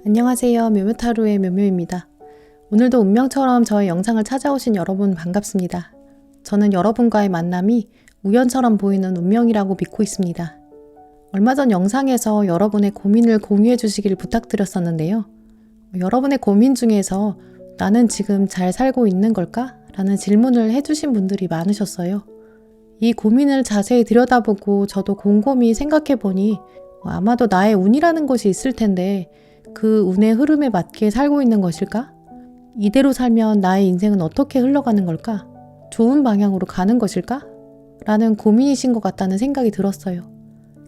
안녕하세요. 묘묘타로의 묘묘입니다. 오늘도 운명처럼 저의 영상을 찾아오신 여러분 반갑습니다. 저는 여러분과의 만남이 우연처럼 보이는 운명이라고 믿고 있습니다. 얼마 전 영상에서 여러분의 고민을 공유해 주시길 부탁드렸었는데요. 여러분의 고민 중에서 나는 지금 잘 살고 있는 걸까? 라는 질문을 해주신 분들이 많으셨어요. 이 고민을 자세히 들여다보고 저도 곰곰이 생각해 보니 아마도 나의 운이라는 것이 있을 텐데 그 운의 흐름에 맞게 살고 있는 것일까? 이대로 살면 나의 인생은 어떻게 흘러가는 걸까? 좋은 방향으로 가는 것일까? 라는 고민이신 것 같다는 생각이 들었어요.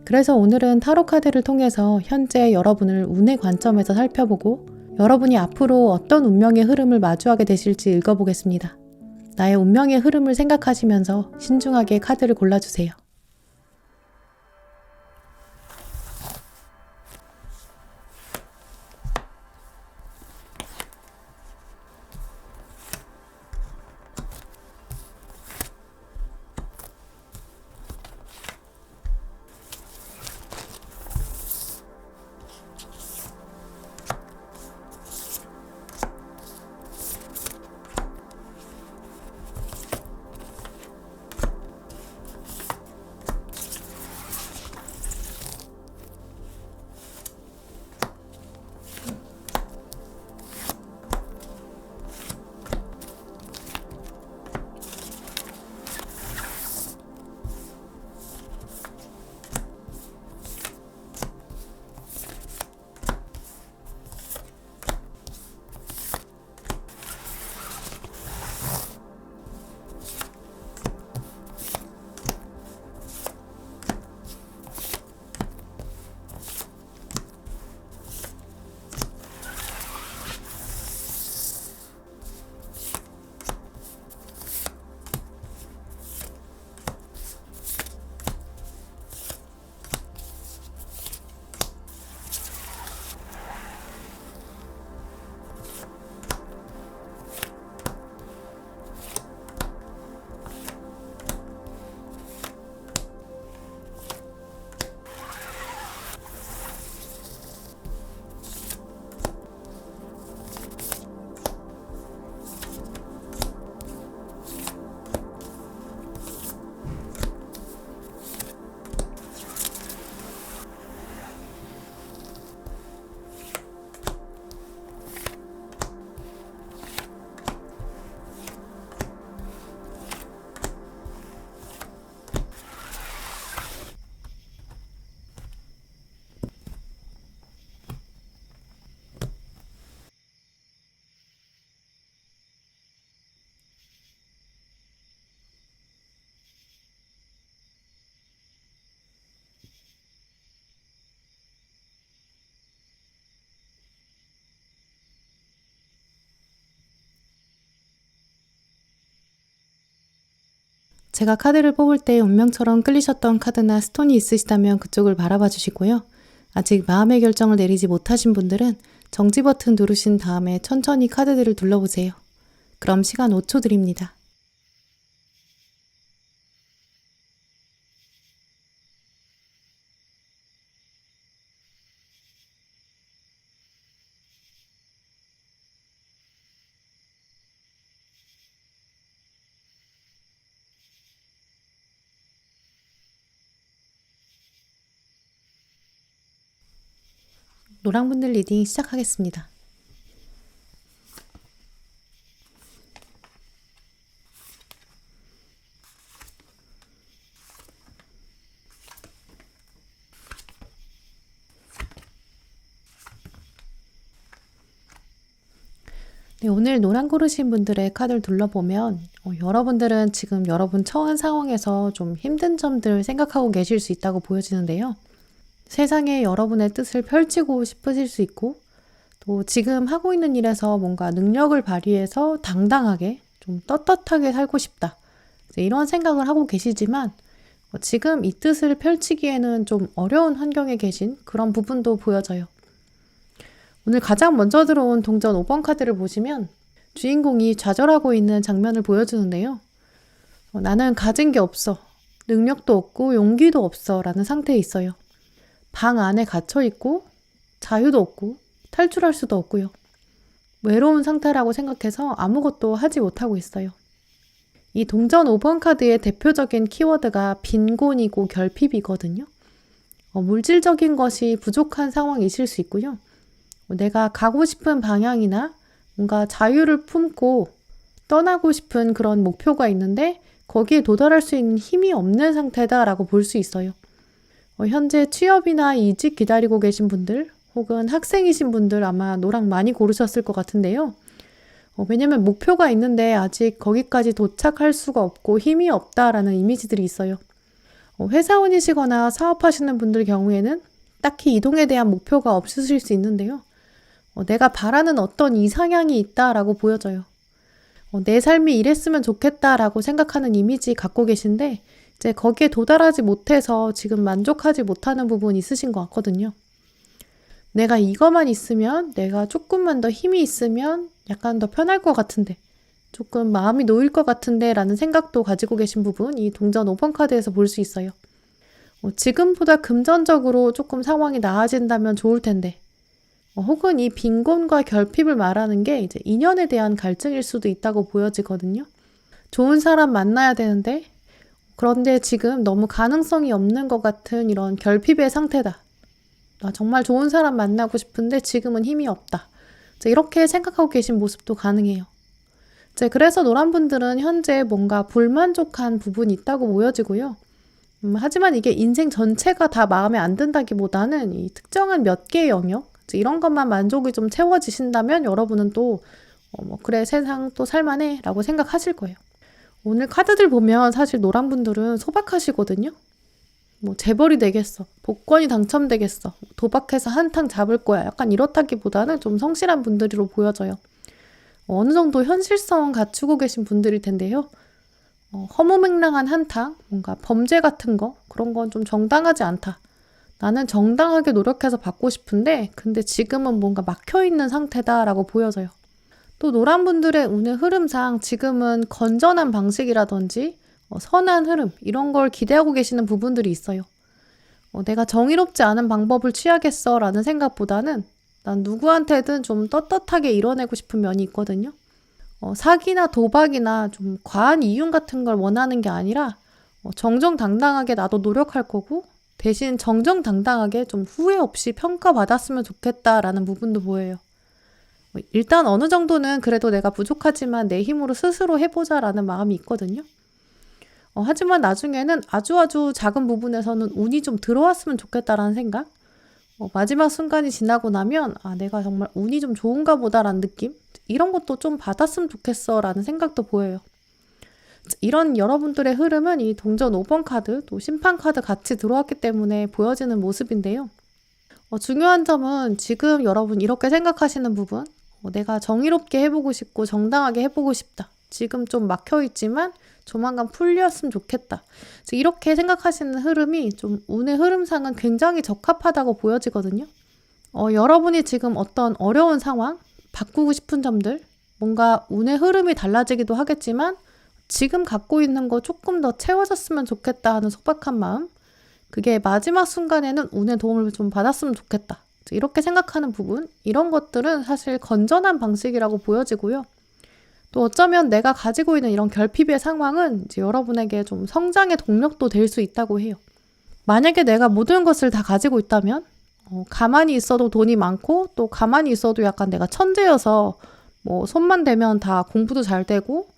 그래서 오늘은 타로 카드를 통해서 현재 여러분을 운의 관점에서 살펴보고 여러분이 앞으로 어떤 운명의 흐름을 마주하게 되실지 읽어보겠습니다. 나의 운명의 흐름을 생각하시면서 신중하게 카드를 골라주세요. 제가 카드를 뽑을 때 운명처럼 끌리셨던 카드나 스톤이 있으시다면 그쪽을 바라봐 주시고요. 아직 마음의 결정을 내리지 못하신 분들은 정지 버튼 누르신 다음에 천천히 카드들을 둘러보세요. 그럼 시간 5초 드립니다. 노랑분들 리딩 시작하겠습니다. 네, 오늘 노랑 고르신 분들의 카드를 둘러보면 여러분들은 지금 여러분 처한 상황에서 좀 힘든 점들 생각하고 계실 수 있다고 보여지는데요. 세상에 여러분의 뜻을 펼치고 싶으실 수 있고 또 지금 하고 있는 일에서 뭔가 능력을 발휘해서 당당하게 좀 떳떳하게 살고 싶다. 이런 생각을 하고 계시지만 지금 이 뜻을 펼치기에는 좀 어려운 환경에 계신 그런 부분도 보여져요. 오늘 가장 먼저 들어온 동전 5번 카드를 보시면 주인공이 좌절하고 있는 장면을 보여주는데요. 나는 가진 게 없어. 능력도 없고 용기도 없어 라는 상태에 있어요. 방 안에 갇혀있고 자유도 없고 탈출할 수도 없고요. 외로운 상태라고 생각해서 아무것도 하지 못하고 있어요. 이 동전 5번 카드의 대표적인 키워드가 빈곤이고 결핍이거든요. 물질적인 것이 부족한 상황이실 수 있고요. 내가 가고 싶은 방향이나 뭔가 자유를 품고 떠나고 싶은 그런 목표가 있는데 거기에 도달할 수 있는 힘이 없는 상태다라고 볼 수 있어요. 현재 취업이나 이직 기다리고 계신 분들 혹은 학생이신 분들 아마 노랑 많이 고르셨을 것 같은데요. 왜냐면 목표가 있는데 아직 거기까지 도착할 수가 없고 힘이 없다라는 이미지들이 있어요. 회사원이시거나 사업하시는 분들 경우에는 딱히 이동에 대한 목표가 없으실 수 있는데요. 내가 바라는 어떤 이상향이 있다라고 보여져요. 내 삶이 이랬으면 좋겠다라고 생각하는 이미지 갖고 계신데 이제 거기에 도달하지 못해서 지금 만족하지 못하는 부분이 있으신 것 같거든요. 내가 이거만 있으면, 내가 조금만 더 힘이 있으면 약간 더 편할 것 같은데, 조금 마음이 놓일 것 같은데 라는 생각도 가지고 계신 부분, 이 동전 5번 카드에서 볼 수 있어요. 지금보다 금전적으로 조금 상황이 나아진다면 좋을 텐데, 혹은 이 빈곤과 결핍을 말하는 게 이제 인연에 대한 갈증일 수도 있다고 보여지거든요. 좋은 사람 만나야 되는데, 그런데 지금 너무 가능성이 없는 것 같은 이런 결핍의 상태다. 나 정말 좋은 사람 만나고 싶은데 지금은 힘이 없다. 이렇게 생각하고 계신 모습도 가능해요. 그래서 노란 분들은 현재 뭔가 불만족한 부분이 있다고 보여지고요. 하지만 이게 인생 전체가 다 마음에 안 든다기보다는 이 특정한 몇 개의 영역, 이런 것만 만족이 좀 채워지신다면 여러분은 또 그래 세상 또 살만해 라고 생각하실 거예요. 오늘 카드들 보면 사실 노란 분들은 소박하시거든요. 재벌이 되겠어, 복권이 당첨되겠어, 도박해서 한탕 잡을 거야, 약간 이렇다기보다는 좀 성실한 분들로 보여져요. 어느 정도 현실성 갖추고 계신 분들일 텐데요. 허무맹랑한 한탕, 뭔가 범죄 같은 거, 그런 건 좀 정당하지 않다. 나는 정당하게 노력해서 받고 싶은데 근데 지금은 뭔가 막혀있는 상태다라고 보여져요. 또 노란 분들의 운의 흐름상 지금은 건전한 방식이라든지 선한 흐름, 이런 걸 기대하고 계시는 부분들이 있어요. 내가 정의롭지 않은 방법을 취하겠어 라는 생각보다는 난 누구한테든 좀 떳떳하게 이뤄내고 싶은 면이 있거든요. 사기나 도박이나 좀 과한 이윤 같은 걸 원하는 게 아니라 정정당당하게 나도 노력할 거고 대신 정정당당하게 좀 후회 없이 평가받았으면 좋겠다라는 부분도 보여요. 일단 어느 정도는 그래도 내가 부족하지만 내 힘으로 스스로 해보자라는 마음이 있거든요. 하지만 나중에는 아주 작은 부분에서는 운이 좀 들어왔으면 좋겠다라는 생각? 마지막 순간이 지나고 나면 내가 정말 운이 좀 좋은가 보다라는 느낌? 이런 것도 좀 받았으면 좋겠어 라는 생각도 보여요. 이런 여러분들의 흐름은 이 동전 5번 카드, 또 심판 카드 같이 들어왔기 때문에 보여지는 모습인데요. 중요한 점은 지금 여러분 이렇게 생각하시는 부분, 내가 정의롭게 해보고 싶고 정당하게 해보고 싶다. 지금 좀 막혀있지만 조만간 풀렸으면 좋겠다. 이렇게 생각하시는 흐름이 좀 운의 흐름상은 굉장히 적합하다고 보여지거든요. 여러분이 지금 어떤 어려운 상황, 바꾸고 싶은 점들, 뭔가 운의 흐름이 달라지기도 하겠지만 지금 갖고 있는 거 조금 더 채워졌으면 좋겠다 하는 소박한 마음, 그게 마지막 순간에는 운의 도움을 좀 받았으면 좋겠다. 이렇게 생각하는 부분, 이런 것들은 사실 건전한 방식이라고 보여지고요. 또 어쩌면 내가 가지고 있는 이런 결핍의 상황은 이제 여러분에게 좀 성장의 동력도 될 수 있다고 해요. 만약에 내가 모든 것을 다 가지고 있다면 가만히 있어도 돈이 많고 또 가만히 있어도 약간 내가 천재여서 손만 대면 다 공부도 잘 되고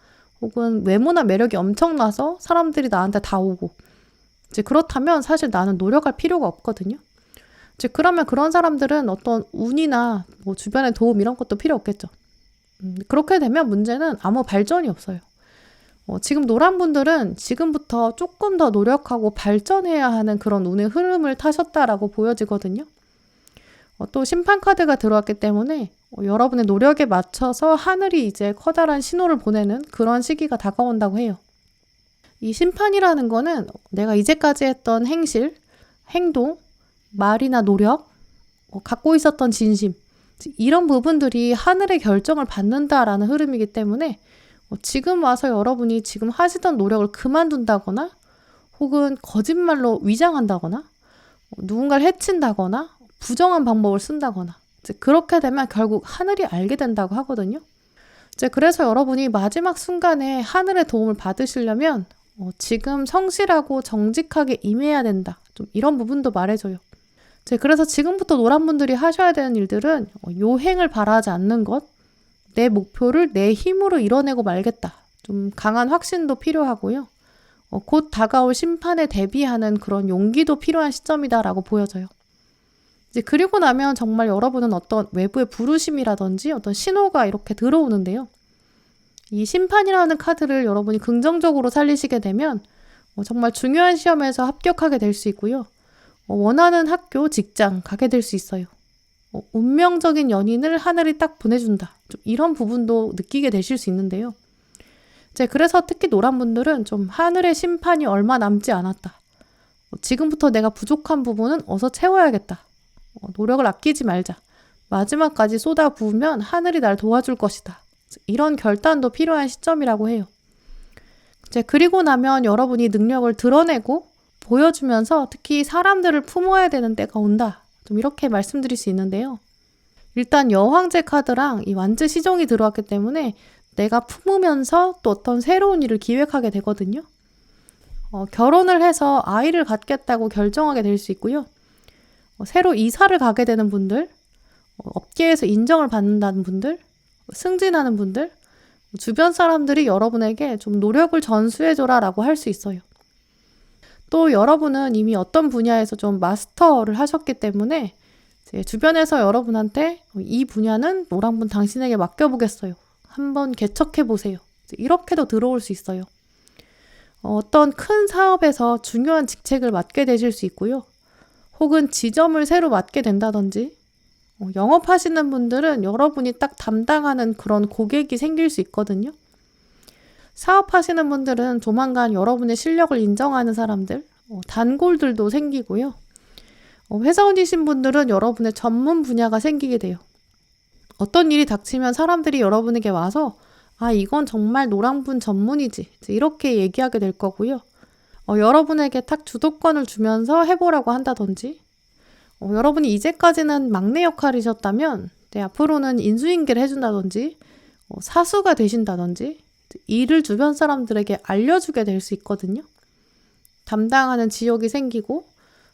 혹은 외모나 매력이 엄청나서 사람들이 나한테 다 오고 이제 그렇다면 사실 나는 노력할 필요가 없거든요. 이제 그러면 그런 사람들은 어떤 운이나 주변의 도움 이런 것도 필요 없겠죠. 그렇게 되면 문제는 아무 발전이 없어요. 지금 노란 분들은 지금부터 조금 더 노력하고 발전해야 하는 그런 운의 흐름을 타셨다라고 보여지거든요. 또 심판 카드가 들어왔기 때문에 여러분의 노력에 맞춰서 하늘이 이제 커다란 신호를 보내는 그런 시기가 다가온다고 해요. 이 심판이라는 거는 내가 이제까지 했던 행실, 행동, 말이나 노력, 갖고 있었던 진심, 이런 부분들이 하늘의 결정을 받는다라는 흐름이기 때문에 지금 와서 여러분이 지금 하시던 노력을 그만둔다거나 혹은 거짓말로 위장한다거나 누군가를 해친다거나 부정한 방법을 쓴다거나 이제 그렇게 되면 결국 하늘이 알게 된다고 하거든요. 이제 그래서 여러분이 마지막 순간에 하늘의 도움을 받으시려면 지금 성실하고 정직하게 임해야 된다. 좀 이런 부분도 말해줘요. 이제 그래서 지금부터 노란 분들이 하셔야 되는 일들은 요행을 바라지 않는 것, 내 목표를 내 힘으로 이뤄내고 말겠다. 좀 강한 확신도 필요하고요. 곧 다가올 심판에 대비하는 그런 용기도 필요한 시점이다라고 보여져요. 이제 그리고 나면 정말 여러분은 어떤 외부의 부르심이라든지 어떤 신호가 이렇게 들어오는데요. 이 심판이라는 카드를 여러분이 긍정적으로 살리시게 되면 정말 중요한 시험에서 합격하게 될 수 있고요. 원하는 학교, 직장 가게 될 수 있어요. 운명적인 연인을 하늘이 딱 보내준다. 좀 이런 부분도 느끼게 되실 수 있는데요. 이제 그래서 특히 노란 분들은 좀 하늘의 심판이 얼마 남지 않았다. 지금부터 내가 부족한 부분은 어서 채워야겠다. 노력을 아끼지 말자. 마지막까지 쏟아부으면 하늘이 날 도와줄 것이다. 이런 결단도 필요한 시점이라고 해요. 이제 그리고 나면 여러분이 능력을 드러내고 보여주면서 특히 사람들을 품어야 되는 때가 온다. 좀 이렇게 말씀드릴 수 있는데요. 일단 여황제 카드랑 이 완즈 시종이 들어왔기 때문에 내가 품으면서 또 어떤 새로운 일을 기획하게 되거든요. 결혼을 해서 아이를 갖겠다고 결정하게 될 수 있고요. 새로 이사를 가게 되는 분들, 업계에서 인정을 받는다는 분들, 승진하는 분들, 주변 사람들이 여러분에게 좀 노력을 전수해줘라 라고 할 수 있어요. 또 여러분은 이미 어떤 분야에서 좀 마스터를 하셨기 때문에 이제 주변에서 여러분한테 이 분야는 노랑분 당신에게 맡겨보겠어요. 한번 개척해보세요. 이렇게도 들어올 수 있어요. 어떤 큰 사업에서 중요한 직책을 맡게 되실 수 있고요. 혹은 지점을 새로 맡게 된다든지 영업하시는 분들은 여러분이 딱 담당하는 그런 고객이 생길 수 있거든요. 사업하시는 분들은 조만간 여러분의 실력을 인정하는 사람들, 단골들도 생기고요. 회사원이신 분들은 여러분의 전문 분야가 생기게 돼요. 어떤 일이 닥치면 사람들이 여러분에게 와서 아, 이건 정말 노랑분 전문이지. 이렇게 얘기하게 될 거고요. 여러분에게 딱 주도권을 주면서 해보라고 한다든지 여러분이 이제까지는 막내 역할이셨다면 앞으로는 인수인계를 해준다든지 사수가 되신다든지 일을 주변 사람들에게 알려주게 될 수 있거든요. 담당하는 지역이 생기고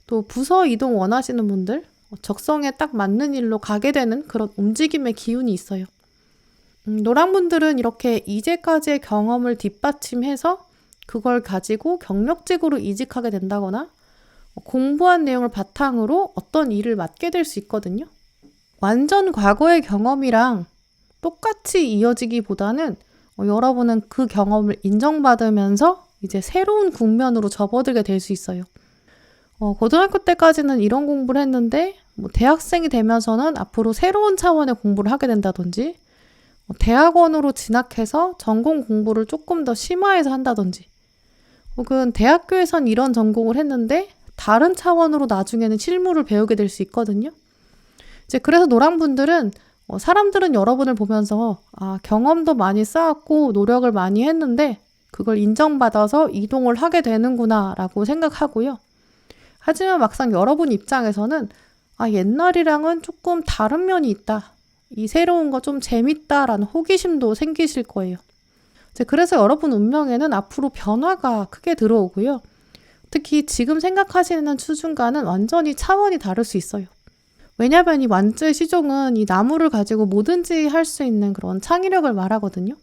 또 부서 이동 원하시는 분들 적성에 딱 맞는 일로 가게 되는 그런 움직임의 기운이 있어요. 노랑분들은 이렇게 이제까지의 경험을 뒷받침해서 그걸 가지고 경력직으로 이직하게 된다거나 공부한 내용을 바탕으로 어떤 일을 맡게 될 수 있거든요. 완전 과거의 경험이랑 똑같이 이어지기보다는 여러분은 그 경험을 인정받으면서 이제 새로운 국면으로 접어들게 될 수 있어요. 고등학교 때까지는 이런 공부를 했는데 대학생이 되면서는 앞으로 새로운 차원의 공부를 하게 된다든지 대학원으로 진학해서 전공 공부를 조금 더 심화해서 한다든지 혹은 대학교에선 이런 전공을 했는데 다른 차원으로 나중에는 실무를 배우게 될 수 있거든요. 이제 그래서 노랑분들은 사람들은 여러분을 보면서 경험도 많이 쌓았고 노력을 많이 했는데 그걸 인정받아서 이동을 하게 되는구나 라고 생각하고요. 하지만 막상 여러분 입장에서는 옛날이랑은 조금 다른 면이 있다. 이 새로운 거 좀 재밌다라는 호기심도 생기실 거예요. 그래서 여러분 운명에는 앞으로 변화가 크게 들어오고요. 특히 지금 생각하시는 추중과는 완전히 차원이 다를 수 있어요. 왜냐하면 이 완즈의 시종은 이 나무를 가지고 뭐든지 할 수 있는 그런 창의력을 말하거든요.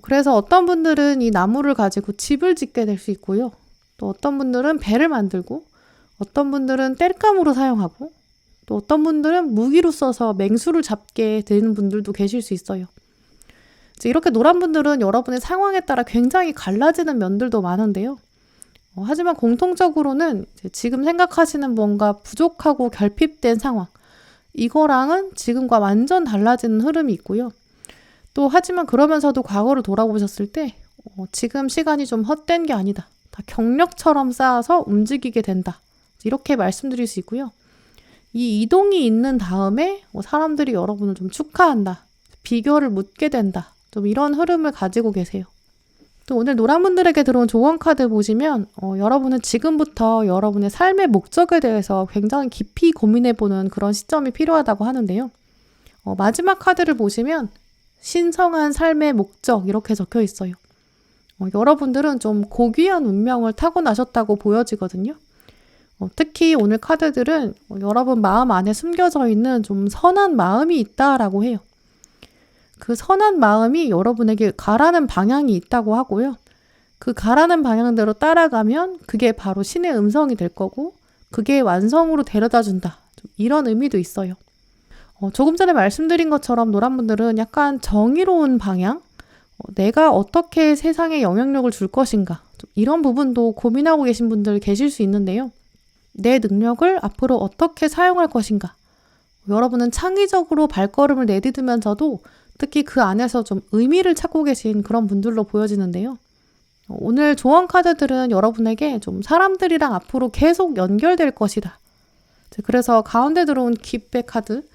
그래서 어떤 분들은 이 나무를 가지고 집을 짓게 될 수 있고요. 또 어떤 분들은 배를 만들고 어떤 분들은 땔감으로 사용하고 또 어떤 분들은 무기로 써서 맹수를 잡게 되는 분들도 계실 수 있어요. 이렇게 노란 분들은 여러분의 상황에 따라 굉장히 갈라지는 면들도 많은데요. 하지만 공통적으로는 지금 생각하시는 뭔가 부족하고 결핍된 상황 이거랑은 지금과 완전 달라지는 흐름이 있고요. 또 하지만 그러면서도 과거를 돌아보셨을 때 지금 시간이 좀 헛된 게 아니다. 다 경력처럼 쌓아서 움직이게 된다. 이렇게 말씀드릴 수 있고요. 이 이동이 있는 다음에 사람들이 여러분을 좀 축하한다. 비결을 묻게 된다. 좀 이런 흐름을 가지고 계세요. 또 오늘 노란분들에게 들어온 조언 카드 보시면 여러분은 지금부터 여러분의 삶의 목적에 대해서 굉장히 깊이 고민해보는 그런 시점이 필요하다고 하는데요. 마지막 카드를 보시면 신성한 삶의 목적 이렇게 적혀 있어요. 여러분들은 좀 고귀한 운명을 타고나셨다고 보여지거든요. 특히 오늘 카드들은 여러분 마음 안에 숨겨져 있는 좀 선한 마음이 있다라고 해요. 그 선한 마음이 여러분에게 가라는 방향이 있다고 하고요. 그 가라는 방향대로 따라가면 그게 바로 신의 음성이 될 거고 그게 완성으로 데려다 준다. 좀 이런 의미도 있어요. 조금 전에 말씀드린 것처럼 노란분들은 약간 정의로운 방향, 내가 어떻게 세상에 영향력을 줄 것인가 좀 이런 부분도 고민하고 계신 분들 계실 수 있는데요. 내 능력을 앞으로 어떻게 사용할 것인가. 여러분은 창의적으로 발걸음을 내디디면서도 특히 그 안에서 좀 의미를 찾고 계신 그런 분들로 보여지는데요. 오늘 조언 카드들은 여러분에게 좀 사람들이랑 앞으로 계속 연결될 것이다. 그래서 가운데 들어온 기백 카드,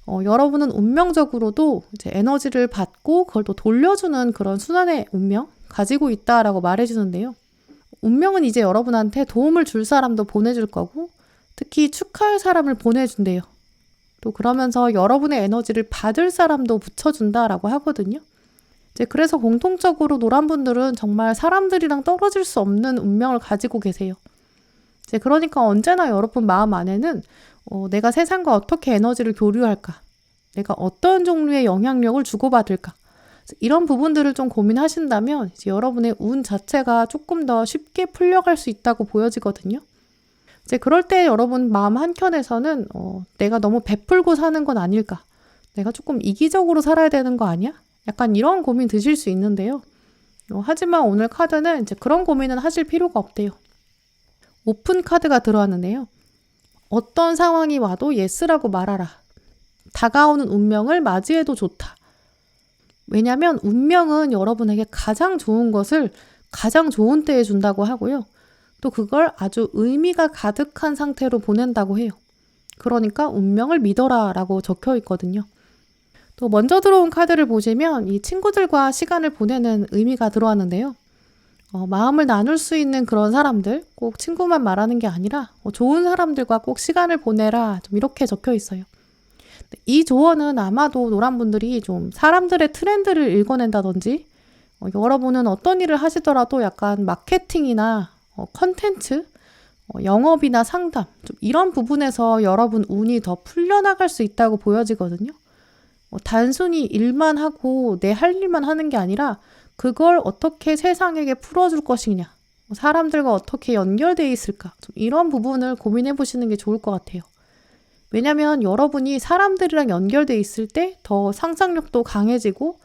여러분은 운명적으로도 이제 에너지를 받고 그걸 또 돌려주는 그런 순환의 운명 가지고 있다라고 말해주는데요. 운명은 이제 여러분한테 도움을 줄 사람도 보내줄 거고 특히 축하할 사람을 보내준대요. 또 그러면서 여러분의 에너지를 받을 사람도 붙여준다라고 하거든요. 이제 그래서 공통적으로 노란분들은 정말 사람들이랑 떨어질 수 없는 운명을 가지고 계세요. 이제 그러니까 언제나 여러분 마음 안에는 내가 세상과 어떻게 에너지를 교류할까? 내가 어떤 종류의 영향력을 주고받을까? 이런 부분들을 좀 고민하신다면 이제 여러분의 운 자체가 조금 더 쉽게 풀려갈 수 있다고 보여지거든요. 이제 그럴 때 여러분 마음 한켠에서는 내가 너무 베풀고 사는 건 아닐까? 내가 조금 이기적으로 살아야 되는 거 아니야? 약간 이런 고민 드실 수 있는데요. 하지만 오늘 카드는 이제 그런 고민은 하실 필요가 없대요. 오픈 카드가 들어왔는데요. 어떤 상황이 와도 예스라고 말하라. 다가오는 운명을 맞이해도 좋다. 왜냐하면 운명은 여러분에게 가장 좋은 것을 가장 좋은 때에 준다고 하고요. 또 그걸 아주 의미가 가득한 상태로 보낸다고 해요. 그러니까 운명을 믿어라 라고 적혀 있거든요. 또 먼저 들어온 카드를 보시면 이 친구들과 시간을 보내는 의미가 들어왔는데요. 마음을 나눌 수 있는 그런 사람들, 꼭 친구만 말하는 게 아니라 좋은 사람들과 꼭 시간을 보내라 좀 이렇게 적혀 있어요. 이 조언은 아마도 노란분들이 좀 사람들의 트렌드를 읽어낸다든지 여러분은 어떤 일을 하시더라도 약간 마케팅이나 컨텐츠, 영업이나 상담 좀 이런 부분에서 여러분 운이 더 풀려나갈 수 있다고 보여지거든요. 단순히 일만 하고 내 할 일만 하는 게 아니라 그걸 어떻게 세상에게 풀어줄 것이냐, 사람들과 어떻게 연결되어 있을까 좀 이런 부분을 고민해 보시는 게 좋을 것 같아요. 왜냐하면 여러분이 사람들이랑 연결되어 있을 때 더 상상력도 강해지고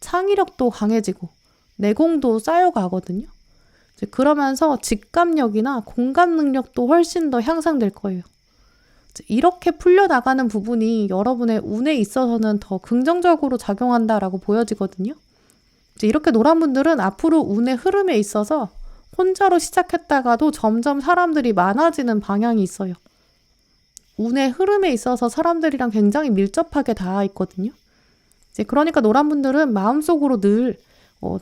창의력도 강해지고 내공도 쌓여가거든요. 그러면서 직감력이나 공감 능력도 훨씬 더 향상될 거예요. 이렇게 풀려나가는 부분이 여러분의 운에 있어서는 더 긍정적으로 작용한다라고 보여지거든요. 이렇게 노란 분들은 앞으로 운의 흐름에 있어서 혼자로 시작했다가도 점점 사람들이 많아지는 방향이 있어요. 운의 흐름에 있어서 사람들이랑 굉장히 밀접하게 닿아 있거든요. 그러니까 노란 분들은 마음속으로 늘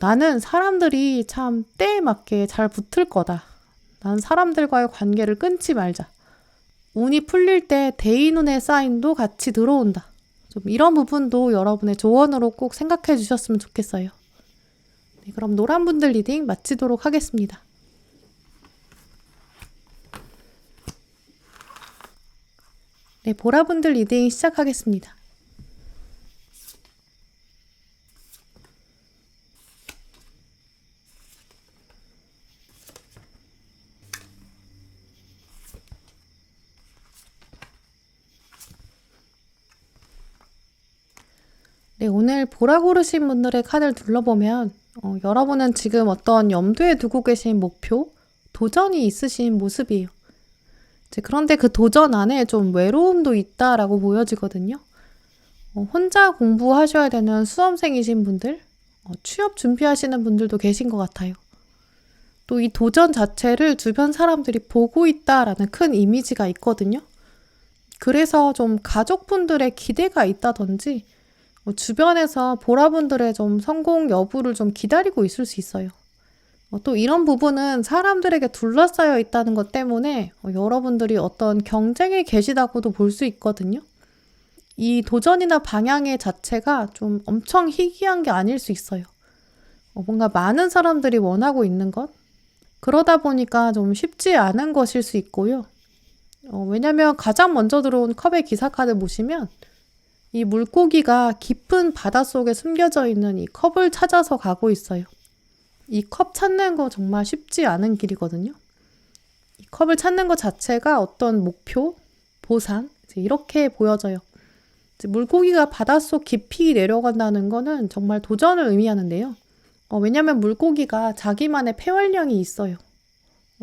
나는 사람들이 참 때에 맞게 잘 붙을 거다. 난 사람들과의 관계를 끊지 말자. 운이 풀릴 때 대인운의 사인도 같이 들어온다. 좀 이런 부분도 여러분의 조언으로 꼭 생각해 주셨으면 좋겠어요. 네, 그럼 노란 분들 리딩 마치도록 하겠습니다. 네, 보라분들 리딩 시작하겠습니다. 네, 오늘 보라 고르신 분들의 카드를 둘러보면 여러분은 지금 어떤 염두에 두고 계신 목표, 도전이 있으신 모습이에요. 그런데 그 도전 안에 좀 외로움도 있다라고 보여지거든요. 혼자 공부하셔야 되는 수험생이신 분들, 취업 준비하시는 분들도 계신 것 같아요. 또 이 도전 자체를 주변 사람들이 보고 있다라는 큰 이미지가 있거든요. 그래서 좀 가족분들의 기대가 있다든지 주변에서 보라분들의 좀 성공 여부를 좀 기다리고 있을 수 있어요. 또 이런 부분은 사람들에게 둘러싸여 있다는 것 때문에 여러분들이 어떤 경쟁에 계시다고도 볼 수 있거든요. 이 도전이나 방향의 자체가 좀 엄청 희귀한 게 아닐 수 있어요. 뭔가 많은 사람들이 원하고 있는 것? 그러다 보니까 좀 쉽지 않은 것일 수 있고요. 왜냐면 가장 먼저 들어온 컵의 기사카드 보시면 이 물고기가 깊은 바닷속에 숨겨져 있는 이 컵을 찾아서 가고 있어요. 이 컵 찾는 거 정말 쉽지 않은 길이거든요. 이 컵을 찾는 것 자체가 어떤 목표, 보상, 이렇게 보여져요. 물고기가 바닷속 깊이 내려간다는 거는 정말 도전을 의미하는데요. 왜냐면 물고기가 자기만의 폐활량이 있어요.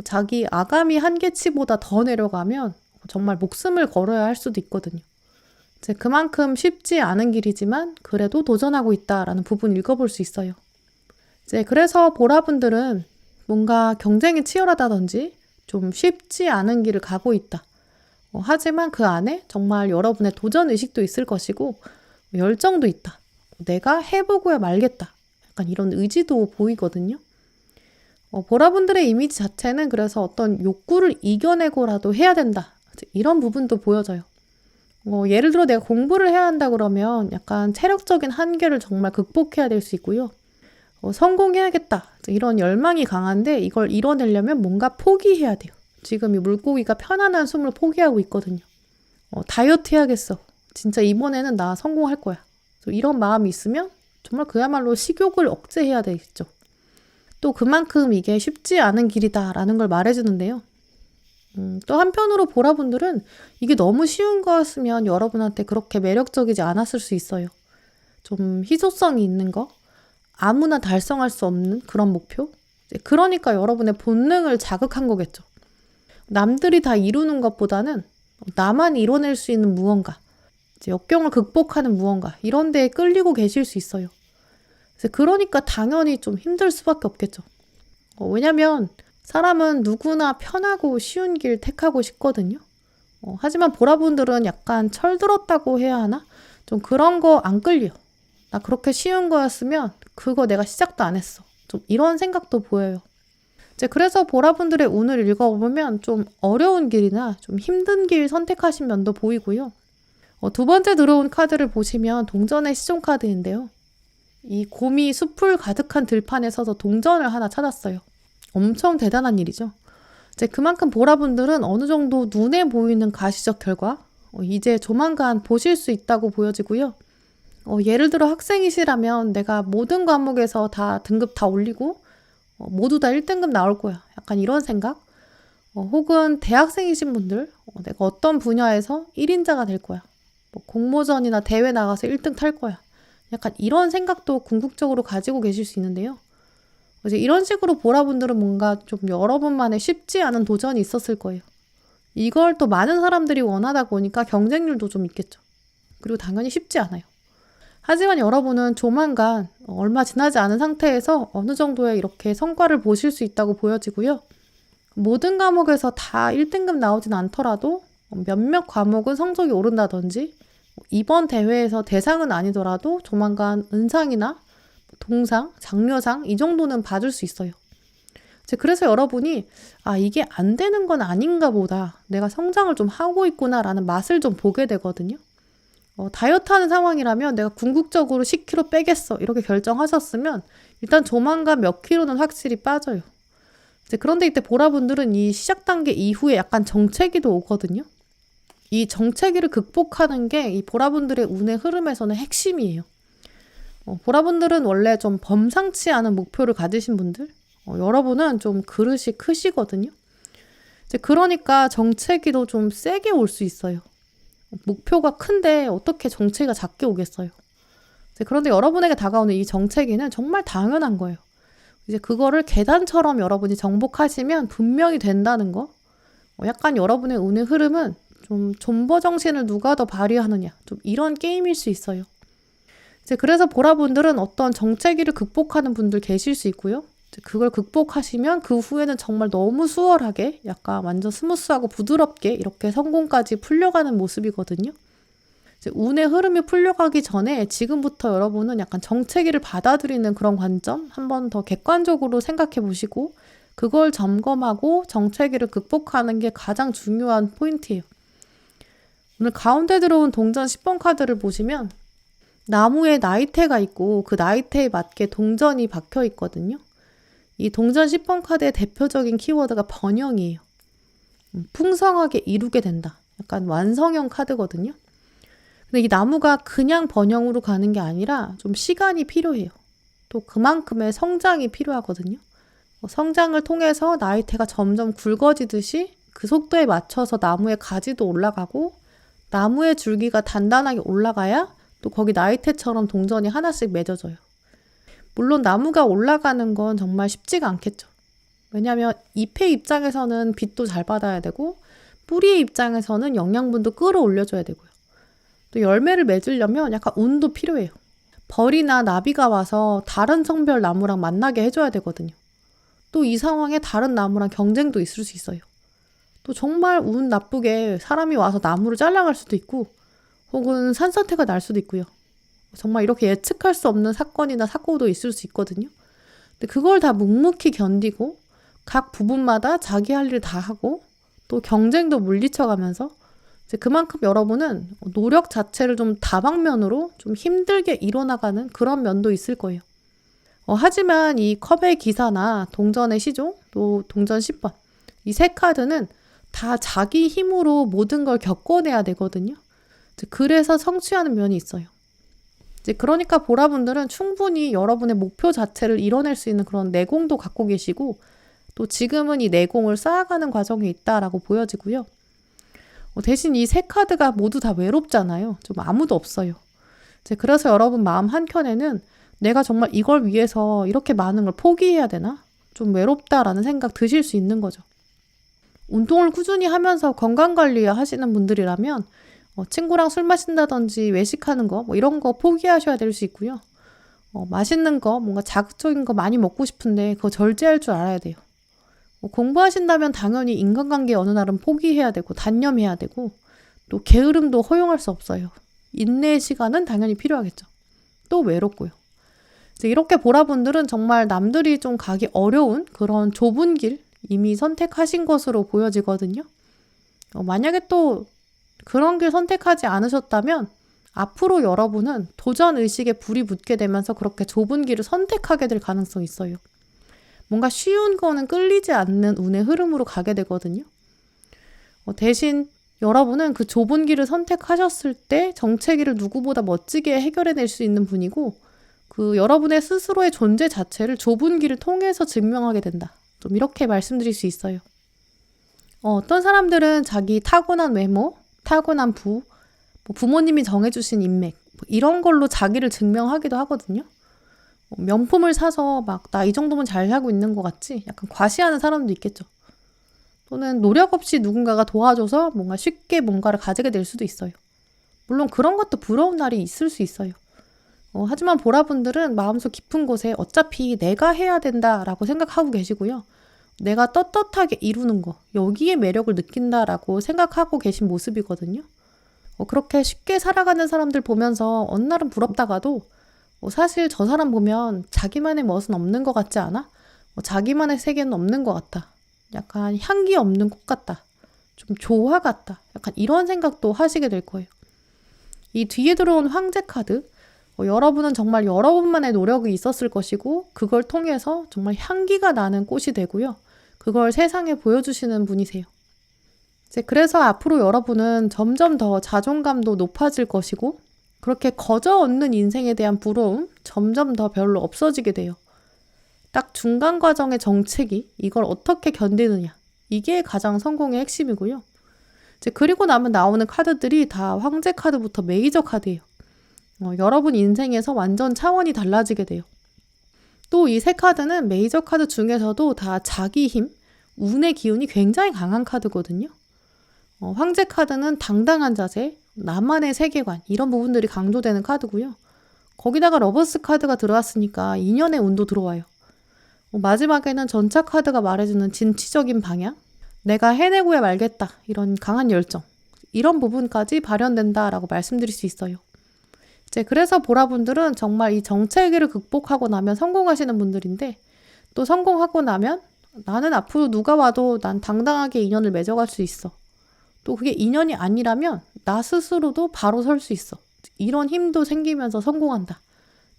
자기 아가미 한계치보다 더 내려가면 정말 목숨을 걸어야 할 수도 있거든요. 그만큼 쉽지 않은 길이지만 그래도 도전하고 있다라는 부분 읽어볼 수 있어요. 그래서 보라분들은 뭔가 경쟁이 치열하다든지 좀 쉽지 않은 길을 가고 있다. 하지만 그 안에 정말 여러분의 도전 의식도 있을 것이고 열정도 있다. 내가 해보고야 말겠다. 약간 이런 의지도 보이거든요. 보라분들의 이미지 자체는 그래서 어떤 욕구를 이겨내고라도 해야 된다. 이런 부분도 보여져요. 예를 들어 내가 공부를 해야 한다 그러면 약간 체력적인 한계를 정말 극복해야 될 수 있고요. 성공해야겠다. 이런 열망이 강한데 이걸 이뤄내려면 뭔가 포기해야 돼요. 지금 이 물고기가 편안한 숨을 포기하고 있거든요. 다이어트 해야겠어. 진짜 이번에는 나 성공할 거야. 이런 마음이 있으면 정말 그야말로 식욕을 억제해야 되겠죠. 또 그만큼 이게 쉽지 않은 길이다라는 걸 말해주는데요. 또 한편으로 보라분들은 이게 너무 쉬운 거였으면 여러분한테 그렇게 매력적이지 않았을 수 있어요. 좀 희소성이 있는 거, 아무나 달성할 수 없는 그런 목표. 그러니까 여러분의 본능을 자극한 거겠죠. 남들이 다 이루는 것보다는 나만 이뤄낼 수 있는 무언가, 역경을 극복하는 무언가, 이런 데에 끌리고 계실 수 있어요. 그러니까 당연히 좀 힘들 수밖에 없겠죠. 왜냐면 사람은 누구나 편하고 쉬운 길 택하고 싶거든요. 하지만 보라분들은 약간 철들었다고 해야 하나? 좀 그런 거 안 끌려. 나 그렇게 쉬운 거였으면 그거 내가 시작도 안 했어. 좀 이런 생각도 보여요. 그래서 보라분들의 운을 읽어보면 좀 어려운 길이나 좀 힘든 길 선택하신 면도 보이고요. 두 번째 들어온 카드를 보시면 동전의 시종 카드인데요. 이 곰이 숲을 가득한 들판에 서서 동전을 하나 찾았어요. 엄청 대단한 일이죠. 그만큼 보라분들은 어느 정도 눈에 보이는 가시적 결과 이제 조만간 보실 수 있다고 보여지고요. 예를 들어 학생이시라면 내가 모든 과목에서 다 등급 다 올리고 모두 다 1등급 나올 거야. 약간 이런 생각? 혹은 대학생이신 분들 내가 어떤 분야에서 1인자가 될 거야. 공모전이나 대회 나가서 1등 탈 거야. 약간 이런 생각도 궁극적으로 가지고 계실 수 있는데요. 이제 이런 식으로 보라분들은 뭔가 좀 여러분만의 쉽지 않은 도전이 있었을 거예요. 이걸 또 많은 사람들이 원하다 보니까 경쟁률도 좀 있겠죠. 그리고 당연히 쉽지 않아요. 하지만 여러분은 조만간 얼마 지나지 않은 상태에서 어느 정도의 이렇게 성과를 보실 수 있다고 보여지고요. 모든 과목에서 다 1등급 나오진 않더라도 몇몇 과목은 성적이 오른다든지 이번 대회에서 대상은 아니더라도 조만간 은상이나 동상, 장려상 이 정도는 받을 수 있어요. 그래서 여러분이 이게 안 되는 건 아닌가 보다. 내가 성장을 좀 하고 있구나 라는 맛을 좀 보게 되거든요. 다이어트 하는 상황이라면 내가 궁극적으로 10kg 빼겠어 이렇게 결정하셨으면 일단 조만간 몇 킬로는 확실히 빠져요. 그런데 이때 보라분들은 이 시작 단계 이후에 약간 정체기도 오거든요. 이 정체기를 극복하는 게 이 보라분들의 운의 흐름에서는 핵심이에요. 보라분들은 원래 좀 범상치 않은 목표를 가지신 분들, 여러분은 좀 그릇이 크시거든요. 그러니까 정체기도 좀 세게 올 수 있어요. 목표가 큰데 어떻게 정체기가 작게 오겠어요. 그런데 여러분에게 다가오는 이 정체기는 정말 당연한 거예요. 이제 그거를 계단처럼 여러분이 정복하시면 분명히 된다는 거. 약간 여러분의 운의 흐름은 좀 존버 정신을 누가 더 발휘하느냐. 좀 이런 게임일 수 있어요. 그래서 보라분들은 어떤 정체기를 극복하는 분들 계실 수 있고요. 그걸 극복하시면 그 후에는 정말 너무 수월하게 약간 완전 스무스하고 부드럽게 이렇게 성공까지 풀려가는 모습이거든요. 이제 운의 흐름이 풀려가기 전에 지금부터 여러분은 약간 정체기를 받아들이는 그런 관점 한번 더 객관적으로 생각해 보시고 그걸 점검하고 정체기를 극복하는 게 가장 중요한 포인트예요. 오늘 가운데 들어온 동전 10번 카드를 보시면 나무에 나이테가 있고 그 나이테에 맞게 동전이 박혀 있거든요. 이 동전 10번 카드의 대표적인 키워드가 번영이에요. 풍성하게 이루게 된다. 약간 완성형 카드거든요. 근데 이 나무가 그냥 번영으로 가는 게 아니라 좀 시간이 필요해요. 또 그만큼의 성장이 필요하거든요. 성장을 통해서 나이테가 점점 굵어지듯이 그 속도에 맞춰서 나무의 가지도 올라가고 나무의 줄기가 단단하게 올라가야 또 거기 나이테처럼 동전이 하나씩 맺어져요. 물론 나무가 올라가는 건 정말 쉽지가 않겠죠. 왜냐하면 잎의 입장에서는 빛도 잘 받아야 되고 뿌리의 입장에서는 영양분도 끌어올려줘야 되고요. 또 열매를 맺으려면 약간 운도 필요해요. 벌이나 나비가 와서 다른 성별 나무랑 만나게 해줘야 되거든요. 또 이 상황에 다른 나무랑 경쟁도 있을 수 있어요. 또 정말 운 나쁘게 사람이 와서 나무를 잘라갈 수도 있고 혹은 산사태가 날 수도 있고요. 정말 이렇게 예측할 수 없는 사건이나 사고도 있을 수 있거든요. 근데 그걸 다 묵묵히 견디고 각 부분마다 자기 할 일 다 하고 또 경쟁도 물리쳐가면서 이제 그만큼 여러분은 노력 자체를 좀 다방면으로 좀 힘들게 이뤄나가는 그런 면도 있을 거예요. 하지만 이 컵의 기사나 동전의 시종, 또 동전 10번 이 세 카드는 다 자기 힘으로 모든 걸 겪어내야 되거든요. 그래서 성취하는 면이 있어요. 이제 그러니까 보라분들은 충분히 여러분의 목표 자체를 이뤄낼 수 있는 그런 내공도 갖고 계시고 또 지금은 이 내공을 쌓아가는 과정에 있다라고 보여지고요. 대신 이 세 카드가 모두 다 외롭잖아요. 좀 아무도 없어요. 이제 그래서 여러분 마음 한켠에는 내가 정말 이걸 위해서 이렇게 많은 걸 포기해야 되나? 좀 외롭다라는 생각 드실 수 있는 거죠. 운동을 꾸준히 하면서 건강관리 하시는 분들이라면 친구랑 술 마신다든지 외식하는 거 이런 거 포기하셔야 될 수 있고요. 맛있는 거 뭔가 자극적인 거 많이 먹고 싶은데 그거 절제할 줄 알아야 돼요. 공부하신다면 당연히 인간관계 어느 날은 포기해야 되고 단념해야 되고 또 게으름도 허용할 수 없어요. 인내의 시간은 당연히 필요하겠죠. 또 외롭고요. 이렇게 보라분들은 정말 남들이 좀 가기 어려운 그런 좁은 길 이미 선택하신 것으로 보여지거든요. 만약에 또 그런 길 선택하지 않으셨다면 앞으로 여러분은 도전 의식에 불이 붙게 되면서 그렇게 좁은 길을 선택하게 될 가능성이 있어요. 뭔가 쉬운 거는 끌리지 않는 운의 흐름으로 가게 되거든요. 대신 여러분은 그 좁은 길을 선택하셨을 때 정체기를 누구보다 멋지게 해결해낼 수 있는 분이고 그 여러분의 스스로의 존재 자체를 좁은 길을 통해서 증명하게 된다. 좀 이렇게 말씀드릴 수 있어요. 어떤 사람들은 자기 타고난 외모, 타고난 부모님이 정해주신 인맥 이런 걸로 자기를 증명하기도 하거든요. 명품을 사서 막 나 이 정도면 잘 하고 있는 것 같지? 약간 과시하는 사람도 있겠죠. 또는 노력 없이 누군가가 도와줘서 뭔가 쉽게 뭔가를 가지게 될 수도 있어요. 물론 그런 것도 부러운 날이 있을 수 있어요. 하지만 보라분들은 마음속 깊은 곳에 어차피 내가 해야 된다라고 생각하고 계시고요. 내가 떳떳하게 이루는 거, 여기에 매력을 느낀다라고 생각하고 계신 모습이거든요. 그렇게 쉽게 살아가는 사람들 보면서 어느 날은 부럽다가도 사실 저 사람 보면 자기만의 멋은 없는 것 같지 않아? 자기만의 세계는 없는 것 같다. 약간 향기 없는 꽃 같다. 좀 조화 같다. 약간 이런 생각도 하시게 될 거예요. 이 뒤에 들어온 황제 카드, 여러분은 정말 여러분만의 노력이 있었을 것이고 그걸 통해서 정말 향기가 나는 꽃이 되고요. 그걸 세상에 보여주시는 분이세요. 그래서 앞으로 여러분은 점점 더 자존감도 높아질 것이고 그렇게 거저 얻는 인생에 대한 부러움 점점 더 별로 없어지게 돼요. 딱 중간 과정의 정체기, 이걸 어떻게 견디느냐. 이게 가장 성공의 핵심이고요. 그리고 나면 나오는 카드들이 다 황제 카드부터 메이저 카드예요. 여러분 인생에서 완전 차원이 달라지게 돼요. 또 이 세 카드는 메이저 카드 중에서도 다 자기 힘, 운의 기운이 굉장히 강한 카드거든요. 황제 카드는 당당한 자세, 나만의 세계관 이런 부분들이 강조되는 카드고요. 거기다가 러버스 카드가 들어왔으니까 인연의 운도 들어와요. 마지막에는 전차 카드가 말해주는 진취적인 방향, 내가 해내고야 말겠다 이런 강한 열정 이런 부분까지 발현된다라고 말씀드릴 수 있어요. 이제 그래서 보라분들은 정말 이 정체기를 극복하고 나면 성공하시는 분들인데, 또 성공하고 나면 나는 앞으로 누가 와도 난 당당하게 인연을 맺어갈 수 있어. 또 그게 인연이 아니라면 나 스스로도 바로 설 수 있어. 이런 힘도 생기면서 성공한다.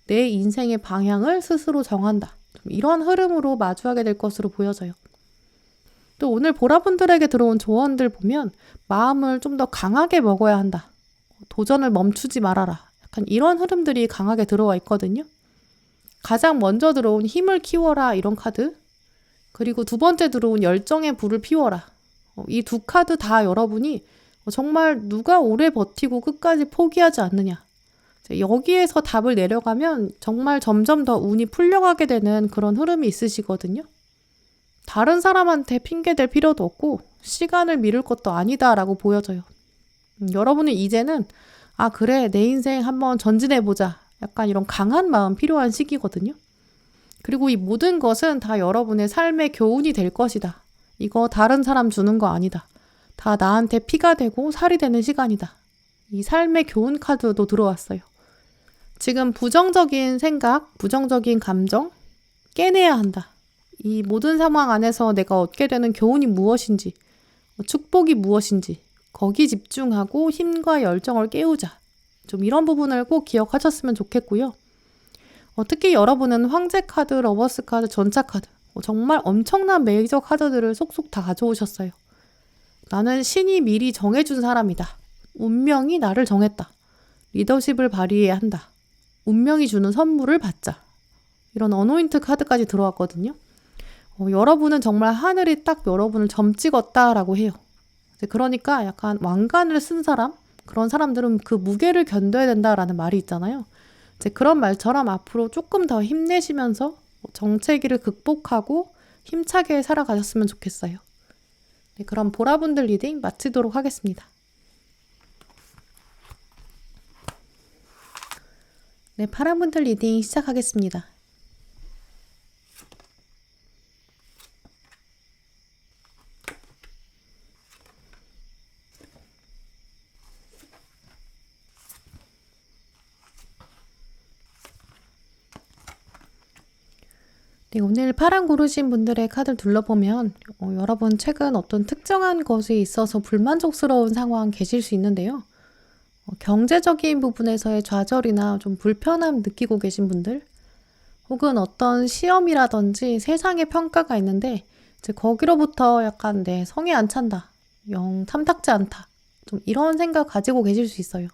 내 인생의 방향을 스스로 정한다. 이런 흐름으로 마주하게 될 것으로 보여져요. 또 오늘 보라분들에게 들어온 조언들 보면 마음을 좀 더 강하게 먹어야 한다. 도전을 멈추지 말아라. 약간 이런 흐름들이 강하게 들어와 있거든요. 가장 먼저 들어온 힘을 키워라 이런 카드, 그리고 두 번째 들어온 열정의 불을 피워라. 이 두 카드 다 여러분이 정말 누가 오래 버티고 끝까지 포기하지 않느냐. 여기에서 답을 내려가면 정말 점점 더 운이 풀려가게 되는 그런 흐름이 있으시거든요. 다른 사람한테 핑계댈 필요도 없고 시간을 미룰 것도 아니다라고 보여져요. 여러분은 이제는 그래 내 인생 한번 전진해보자. 약간 이런 강한 마음 필요한 시기거든요. 그리고 이 모든 것은 다 여러분의 삶의 교훈이 될 것이다. 이거 다른 사람 주는 거 아니다. 다 나한테 피가 되고 살이 되는 시간이다. 이 삶의 교훈 카드도 들어왔어요. 지금 부정적인 생각, 부정적인 감정 깨내야 한다. 이 모든 상황 안에서 내가 얻게 되는 교훈이 무엇인지, 축복이 무엇인지 거기 집중하고 힘과 열정을 깨우자. 좀 이런 부분을 꼭 기억하셨으면 좋겠고요. 특히 여러분은 황제 카드, 러버스 카드, 전차 카드 정말 엄청난 메이저 카드들을 속속 다 가져오셨어요. 나는 신이 미리 정해준 사람이다. 운명이 나를 정했다. 리더십을 발휘해야 한다. 운명이 주는 선물을 받자. 이런 어노인트 카드까지 들어왔거든요. 여러분은 정말 하늘이 딱 여러분을 점 찍었다라고 해요. 그러니까 약간 왕관을 쓴 사람, 그런 사람들은 그 무게를 견뎌야 된다라는 말이 있잖아요. 이제 그런 말처럼 앞으로 조금 더 힘내시면서 정체기를 극복하고 힘차게 살아가셨으면 좋겠어요. 네, 그럼 보라분들 리딩 마치도록 하겠습니다. 네, 파란분들 리딩 시작하겠습니다. 네, 오늘 파란 고르신 분들의 카드를 둘러보면 여러분 최근 어떤 특정한 것에 있어서 불만족스러운 상황 계실 수 있는데요. 경제적인 부분에서의 좌절이나 좀 불편함 느끼고 계신 분들, 혹은 어떤 시험이라든지 세상의 평가가 있는데 이제 거기로부터 약간 내 성에 안 찬다, 영 탐탁지 않다, 좀 이런 생각 가지고 계실 수 있어요.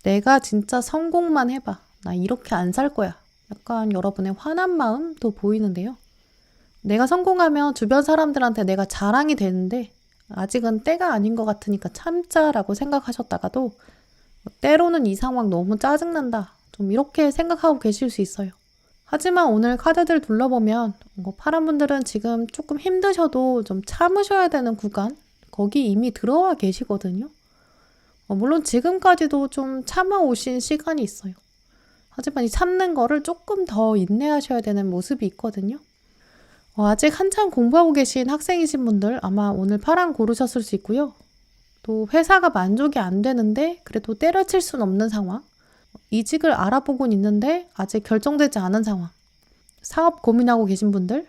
내가 진짜 성공만 해봐, 나 이렇게 안 살 거야. 약간 여러분의 화난 마음도 보이는데요. 내가 성공하면 주변 사람들한테 내가 자랑이 되는데 아직은 때가 아닌 것 같으니까 참자라고 생각하셨다가도 때로는 이 상황 너무 짜증난다, 좀 이렇게 생각하고 계실 수 있어요. 하지만 오늘 카드들 둘러보면 파란 분들은 지금 조금 힘드셔도 좀 참으셔야 되는 구간, 거기 이미 들어와 계시거든요. 물론 지금까지도 좀 참아오신 시간이 있어요. 하지만 이 참는 거를 조금 더 인내하셔야 되는 모습이 있거든요. 아직 한참 공부하고 계신 학생이신 분들 아마 오늘 파란 고르셨을 수 있고요. 또 회사가 만족이 안 되는데 그래도 때려칠 순 없는 상황, 이직을 알아보곤 있는데 아직 결정되지 않은 상황, 사업 고민하고 계신 분들,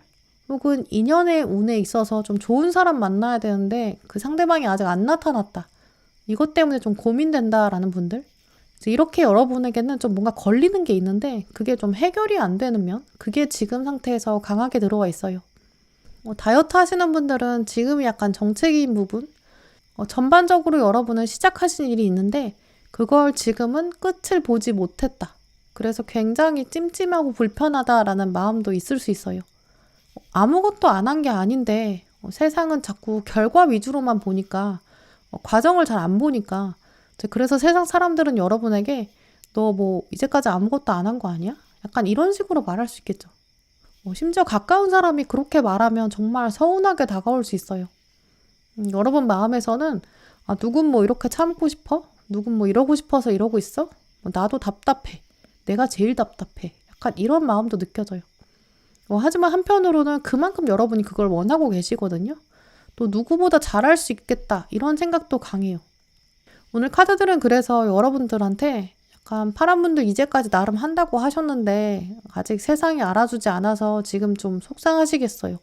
혹은 인연의 운에 있어서 좀 좋은 사람 만나야 되는데 그 상대방이 아직 안 나타났다, 이것 때문에 좀 고민된다라는 분들, 이렇게 여러분에게는 좀 뭔가 걸리는 게 있는데 그게 좀 해결이 안 되면 그게 지금 상태에서 강하게 들어와 있어요. 다이어트 하시는 분들은 지금이 약간 정체기인 부분, 전반적으로 여러분은 시작하신 일이 있는데 그걸 지금은 끝을 보지 못했다. 그래서 굉장히 찜찜하고 불편하다라는 마음도 있을 수 있어요. 아무것도 안 한 게 아닌데 세상은 자꾸 결과 위주로만 보니까 과정을 잘 안 보니까, 그래서 세상 사람들은 여러분에게 너 뭐 이제까지 아무것도 안 한 거 아니야? 약간 이런 식으로 말할 수 있겠죠. 심지어 가까운 사람이 그렇게 말하면 정말 서운하게 다가올 수 있어요. 여러분 마음에서는 누군 뭐 이렇게 참고 싶어? 누군 뭐 이러고 싶어서 이러고 있어? 나도 답답해. 내가 제일 답답해. 약간 이런 마음도 느껴져요. 하지만 한편으로는 그만큼 여러분이 그걸 원하고 계시거든요. 또 누구보다 잘할 수 있겠다, 이런 생각도 강해요. 오늘 카드들은 그래서 여러분들한테 약간 파란 분들 이제까지 나름 한다고 하셨는데 아직 세상이 알아주지 않아서 지금 좀 속상하시겠어요.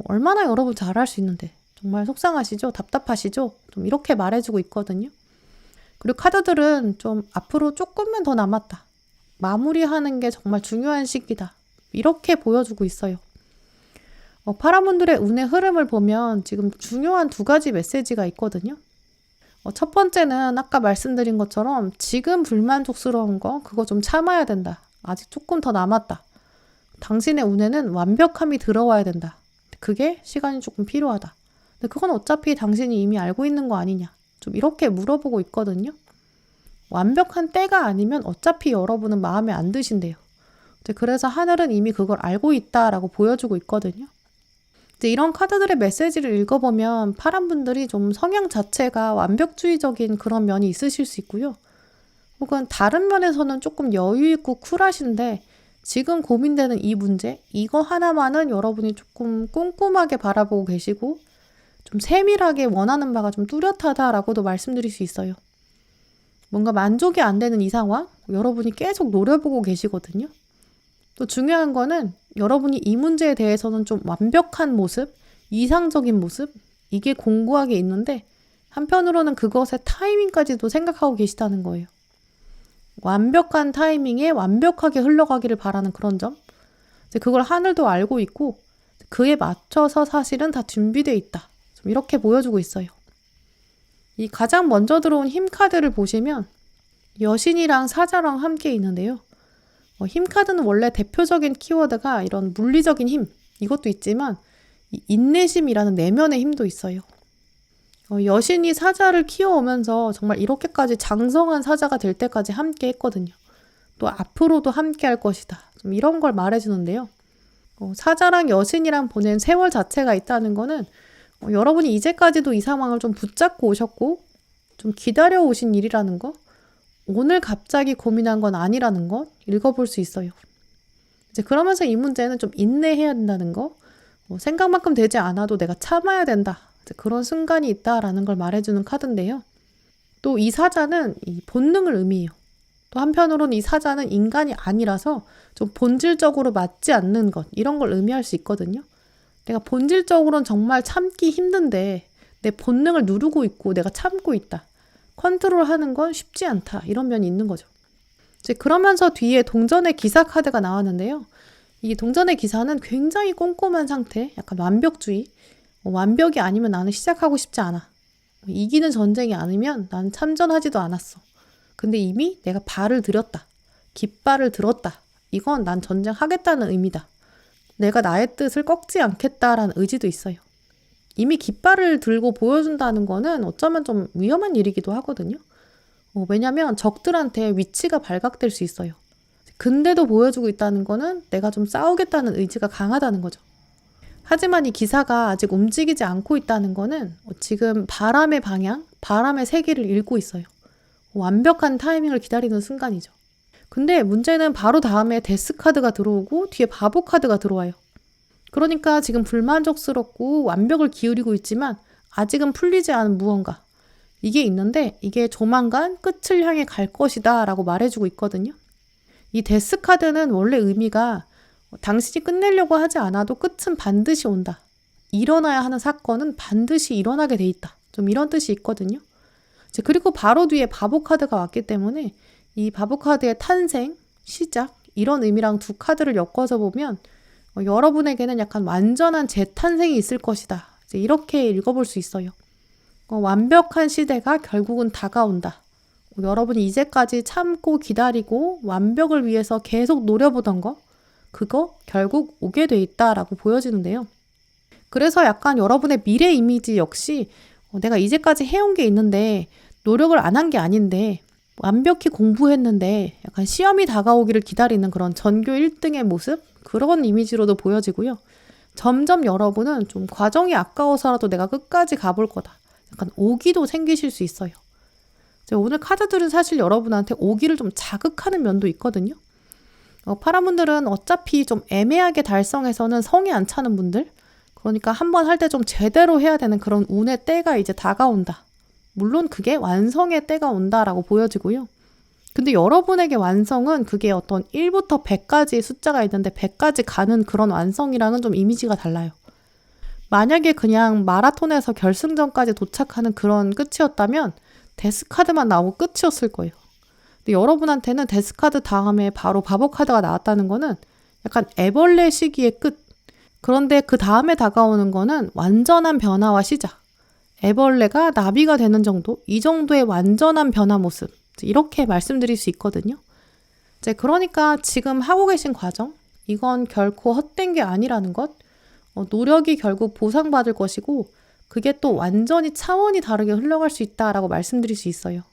얼마나 여러분 잘할 수 있는데 정말 속상하시죠? 답답하시죠? 좀 이렇게 말해주고 있거든요. 그리고 카드들은 좀 앞으로 조금만 더 남았다. 마무리하는 게 정말 중요한 시기다. 이렇게 보여주고 있어요. 파란 분들의 운의 흐름을 보면 지금 중요한 두 가지 메시지가 있거든요. 첫 번째는 아까 말씀드린 것처럼 지금 불만족스러운 거 그거 좀 참아야 된다. 아직 조금 더 남았다. 당신의 운에는 완벽함이 들어와야 된다. 그게 시간이 조금 필요하다. 근데 그건 어차피 당신이 이미 알고 있는 거 아니냐. 좀 이렇게 물어보고 있거든요. 완벽한 때가 아니면 어차피 여러분은 마음에 안 드신대요. 그래서 하늘은 이미 그걸 알고 있다라고 보여주고 있거든요. 이제 이런 카드들의 메시지를 읽어보면 파란 분들이 좀 성향 자체가 완벽주의적인 그런 면이 있으실 수 있고요. 혹은 다른 면에서는 조금 여유 있고 쿨하신데 지금 고민되는 이 문제, 이거 하나만은 여러분이 조금 꼼꼼하게 바라보고 계시고 좀 세밀하게 원하는 바가 좀 뚜렷하다라고도 말씀드릴 수 있어요. 뭔가 만족이 안 되는 이 상황, 여러분이 계속 노려보고 계시거든요. 또 중요한 거는 여러분이 이 문제에 대해서는 좀 완벽한 모습, 이상적인 모습, 이게 공고하게 있는데 한편으로는 그것의 타이밍까지도 생각하고 계시다는 거예요. 완벽한 타이밍에 완벽하게 흘러가기를 바라는 그런 점. 그걸 하늘도 알고 있고 그에 맞춰서 사실은 다 준비되어 있다. 좀 이렇게 보여주고 있어요. 이 가장 먼저 들어온 힘 카드를 보시면 여신이랑 사자랑 함께 있는데요. 힘 카드는 원래 대표적인 키워드가 이런 물리적인 힘, 이것도 있지만 이 인내심이라는 내면의 힘도 있어요. 여신이 사자를 키워오면서 정말 이렇게까지 장성한 사자가 될 때까지 함께 했거든요. 또 앞으로도 함께 할 것이다. 좀 이런 걸 말해주는데요. 사자랑 여신이랑 보낸 세월 자체가 있다는 거는 여러분이 이제까지도 이 상황을 좀 붙잡고 오셨고 좀 기다려 오신 일이라는 거, 오늘 갑자기 고민한 건 아니라는 것 읽어볼 수 있어요. 이제 그러면서 이 문제는 좀 인내해야 된다는 거, 생각만큼 되지 않아도 내가 참아야 된다. 그런 순간이 있다라는 걸 말해주는 카드인데요. 또 이 사자는 이 본능을 의미해요. 또 한편으로는 이 사자는 인간이 아니라서 좀 본질적으로 맞지 않는 것, 이런 걸 의미할 수 있거든요. 내가 본질적으로는 정말 참기 힘든데 내 본능을 누르고 있고 내가 참고 있다. 컨트롤하는 건 쉽지 않다. 이런 면이 있는 거죠. 이제 그러면서 뒤에 동전의 기사 카드가 나왔는데요. 이 동전의 기사는 굉장히 꼼꼼한 상태, 약간 완벽주의. 완벽이 아니면 나는 시작하고 싶지 않아. 이기는 전쟁이 아니면 나는 참전하지도 않았어. 근데 이미 내가 발을 들였다. 깃발을 들었다. 이건 난 전쟁하겠다는 의미다. 내가 나의 뜻을 꺾지 않겠다라는 의지도 있어요. 이미 깃발을 들고 보여준다는 거는 어쩌면 좀 위험한 일이기도 하거든요. 왜냐면 적들한테 위치가 발각될 수 있어요. 근데도 보여주고 있다는 거는 내가 좀 싸우겠다는 의지가 강하다는 거죠. 하지만 이 기사가 아직 움직이지 않고 있다는 거는 지금 바람의 방향, 바람의 세기를 읽고 있어요. 완벽한 타이밍을 기다리는 순간이죠. 근데 문제는 바로 다음에 데스 카드가 들어오고 뒤에 바보 카드가 들어와요. 그러니까 지금 불만족스럽고 완벽을 기울이고 있지만 아직은 풀리지 않은 무언가. 이게 있는데 이게 조만간 끝을 향해 갈 것이다 라고 말해주고 있거든요. 이 데스 카드는 원래 의미가 당신이 끝내려고 하지 않아도 끝은 반드시 온다. 일어나야 하는 사건은 반드시 일어나게 돼 있다. 좀 이런 뜻이 있거든요. 그리고 바로 뒤에 바보 카드가 왔기 때문에 이 바보 카드의 탄생, 시작 이런 의미랑 두 카드를 엮어서 보면 여러분에게는 약간 완전한 재탄생이 있을 것이다. 이렇게 읽어볼 수 있어요. 완벽한 시대가 결국은 다가온다. 여러분이 이제까지 참고 기다리고 완벽을 위해서 계속 노려보던 거, 그거 결국 오게 돼 있다라고 보여지는데요. 그래서 약간 여러분의 미래 이미지 역시 내가 이제까지 해온 게 있는데 노력을 안 한 게 아닌데 완벽히 공부했는데 약간 시험이 다가오기를 기다리는 그런 전교 1등의 모습? 그런 이미지로도 보여지고요. 점점 여러분은 좀 과정이 아까워서라도 내가 끝까지 가볼 거다. 약간 오기도 생기실 수 있어요. 오늘 카드들은 사실 여러분한테 오기를 좀 자극하는 면도 있거든요. 파란 분들은 어차피 좀 애매하게 달성해서는 성이 안 차는 분들, 그러니까 한번 할 때 좀 제대로 해야 되는 그런 운의 때가 이제 다가온다. 물론 그게 완성의 때가 온다라고 보여지고요. 근데 여러분에게 완성은 그게 어떤 1부터 100까지의 숫자가 있는데 100까지 가는 그런 완성이랑은 좀 이미지가 달라요. 만약에 그냥 마라톤에서 결승전까지 도착하는 그런 끝이었다면 데스카드만 나오고 끝이었을 거예요. 근데 여러분한테는 데스카드 다음에 바로 바보카드가 나왔다는 거는 약간 애벌레 시기의 끝. 그런데 그 다음에 다가오는 거는 완전한 변화와 시작. 애벌레가 나비가 되는 정도, 이 정도의 완전한 변화 모습. 이렇게 말씀드릴 수 있거든요. 이제 그러니까 지금 하고 계신 과정, 이건 결코 헛된 게 아니라는 것, 노력이 결국 보상받을 것이고 그게 또 완전히 차원이 다르게 흘러갈 수 있다라고 말씀드릴 수 있어요.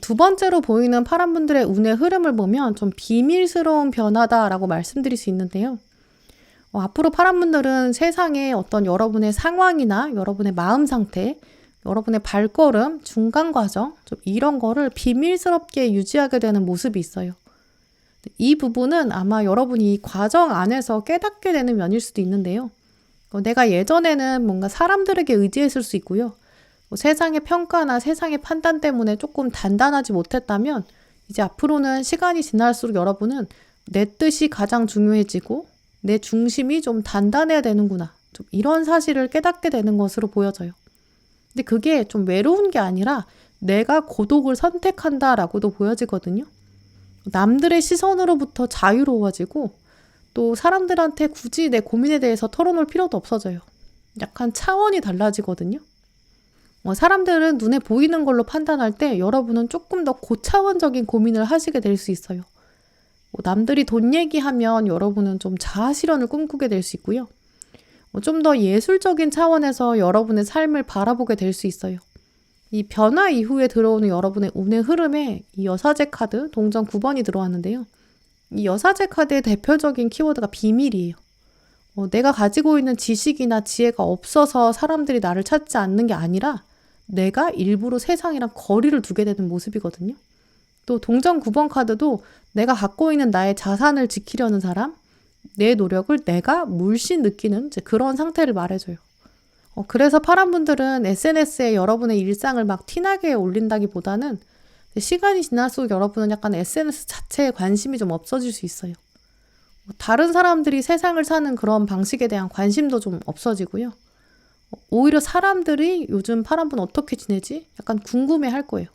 두 번째로 보이는 파란 분들의 운의 흐름을 보면 좀 비밀스러운 변화다라고 말씀드릴 수 있는데요. 앞으로 파란 분들은 세상에 어떤 여러분의 상황이나 여러분의 마음 상태, 여러분의 발걸음, 중간 과정, 좀 이런 거를 비밀스럽게 유지하게 되는 모습이 있어요. 이 부분은 아마 여러분이 이 과정 안에서 깨닫게 되는 면일 수도 있는데요. 내가 예전에는 뭔가 사람들에게 의지했을 수 있고요. 세상의 평가나 세상의 판단 때문에 조금 단단하지 못했다면 이제 앞으로는 시간이 지날수록 여러분은 내 뜻이 가장 중요해지고 내 중심이 좀 단단해야 되는구나. 좀 이런 사실을 깨닫게 되는 것으로 보여져요. 근데 그게 좀 외로운 게 아니라 내가 고독을 선택한다라고도 보여지거든요. 남들의 시선으로부터 자유로워지고 또 사람들한테 굳이 내 고민에 대해서 털어놓을 필요도 없어져요. 약간 차원이 달라지거든요. 사람들은 눈에 보이는 걸로 판단할 때 여러분은 조금 더 고차원적인 고민을 하시게 될 수 있어요. 남들이 돈 얘기하면 여러분은 좀 자아실현을 꿈꾸게 될 수 있고요. 좀 더 예술적인 차원에서 여러분의 삶을 바라보게 될 수 있어요. 이 변화 이후에 들어오는 여러분의 운의 흐름에 이 여사제 카드 동전 9번이 들어왔는데요. 이 여사제 카드의 대표적인 키워드가 비밀이에요. 내가 가지고 있는 지식이나 지혜가 없어서 사람들이 나를 찾지 않는 게 아니라 내가 일부러 세상이랑 거리를 두게 되는 모습이거든요. 또 동전 9번 카드도 내가 갖고 있는 나의 자산을 지키려는 사람, 내 노력을 내가 물씬 느끼는 이제 그런 상태를 말해줘요. 그래서 파란 분들은 SNS에 여러분의 일상을 막 티나게 올린다기보다는 시간이 지날수록 여러분은 약간 SNS 자체에 관심이 좀 없어질 수 있어요. 다른 사람들이 세상을 사는 그런 방식에 대한 관심도 좀 없어지고요. 오히려 사람들이 요즘 파란 분 어떻게 지내지? 약간 궁금해 할 거예요.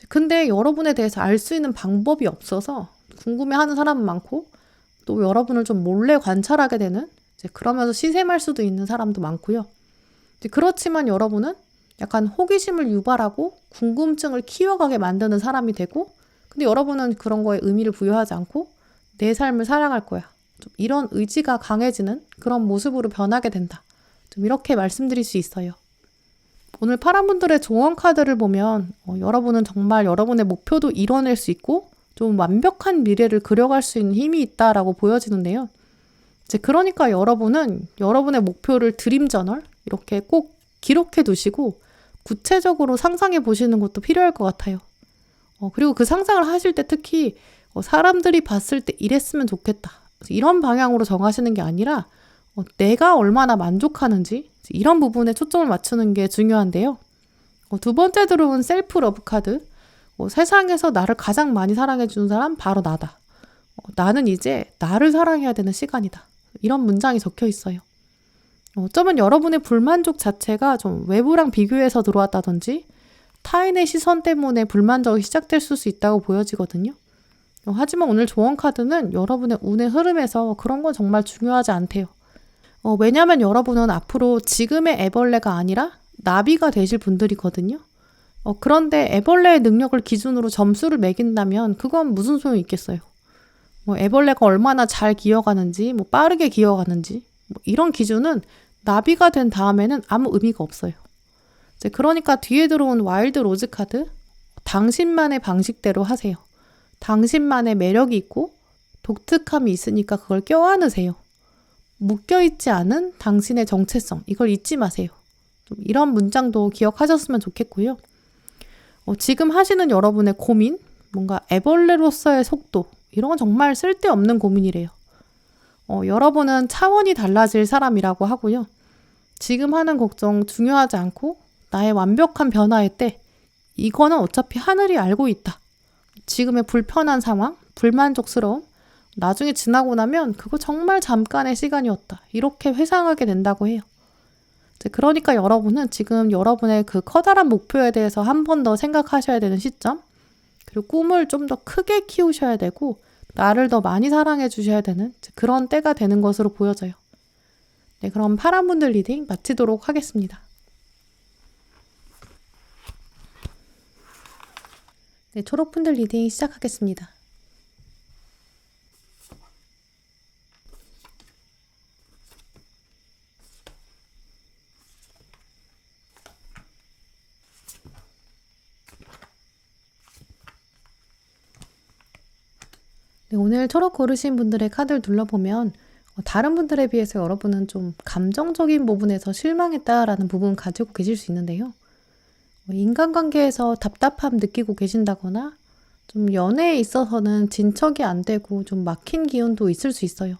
근데 여러분에 대해서 알 수 있는 방법이 없어서 궁금해하는 사람은 많고 또 여러분을 좀 몰래 관찰하게 되는 이제 그러면서 시샘할 수도 있는 사람도 많고요. 그렇지만 여러분은 약간 호기심을 유발하고 궁금증을 키워가게 만드는 사람이 되고 근데 여러분은 그런 거에 의미를 부여하지 않고 내 삶을 살아갈 거야. 좀 이런 의지가 강해지는 그런 모습으로 변하게 된다. 좀 이렇게 말씀드릴 수 있어요. 오늘 파란 분들의 조언 카드를 보면 여러분은 정말 여러분의 목표도 이뤄낼 수 있고 좀 완벽한 미래를 그려갈 수 있는 힘이 있다라고 보여지는데요. 이제 그러니까 여러분은 여러분의 목표를 드림 저널 이렇게 꼭 기록해 두시고 구체적으로 상상해 보시는 것도 필요할 것 같아요. 그리고 그 상상을 하실 때 특히 사람들이 봤을 때 이랬으면 좋겠다. 이런 방향으로 정하시는 게 아니라 내가 얼마나 만족하는지 이런 부분에 초점을 맞추는 게 중요한데요. 두 번째 들어온 셀프 러브 카드. 세상에서 나를 가장 많이 사랑해 주는 사람 바로 나다. 나는 이제 나를 사랑해야 되는 시간이다. 이런 문장이 적혀 있어요. 어쩌면 여러분의 불만족 자체가 좀 외부랑 비교해서 들어왔다든지 타인의 시선 때문에 불만족이 시작될 수 있다고 보여지거든요. 하지만 오늘 조언 카드는 여러분의 운의 흐름에서 그런 건 정말 중요하지 않대요. 왜냐하면 여러분은 앞으로 지금의 애벌레가 아니라 나비가 되실 분들이거든요. 그런데 애벌레의 능력을 기준으로 점수를 매긴다면 그건 무슨 소용이 있겠어요. 애벌레가 얼마나 잘 기어가는지, 빠르게 기어가는지 이런 기준은 나비가 된 다음에는 아무 의미가 없어요. 이제 그러니까 뒤에 들어온 와일드 로즈 카드, 당신만의 방식대로 하세요. 당신만의 매력이 있고 독특함이 있으니까 그걸 껴안으세요. 묶여있지 않은 당신의 정체성, 이걸 잊지 마세요. 좀 이런 문장도 기억하셨으면 좋겠고요. 지금 하시는 여러분의 고민, 뭔가 애벌레로서의 속도, 이런 건 정말 쓸데없는 고민이래요. 여러분은 차원이 달라질 사람이라고 하고요. 지금 하는 걱정 중요하지 않고 나의 완벽한 변화의 때, 이거는 어차피 하늘이 알고 있다. 지금의 불편한 상황, 불만족스러움, 나중에 지나고 나면 그거 정말 잠깐의 시간이었다. 이렇게 회상하게 된다고 해요. 그러니까 여러분은 지금 여러분의 그 커다란 목표에 대해서 한 번 더 생각하셔야 되는 시점, 그리고 꿈을 좀 더 크게 키우셔야 되고 나를 더 많이 사랑해 주셔야 되는 그런 때가 되는 것으로 보여져요. 네, 그럼 파란 분들 리딩 마치도록 하겠습니다. 네, 초록 분들 리딩 시작하겠습니다. 네, 오늘 초록 고르신 분들의 카드를 둘러보면 다른 분들에 비해서 여러분은 좀 감정적인 부분에서 실망했다라는 부분 가지고 계실 수 있는데요. 인간관계에서 답답함 느끼고 계신다거나 좀 연애에 있어서는 진척이 안 되고 좀 막힌 기운도 있을 수 있어요.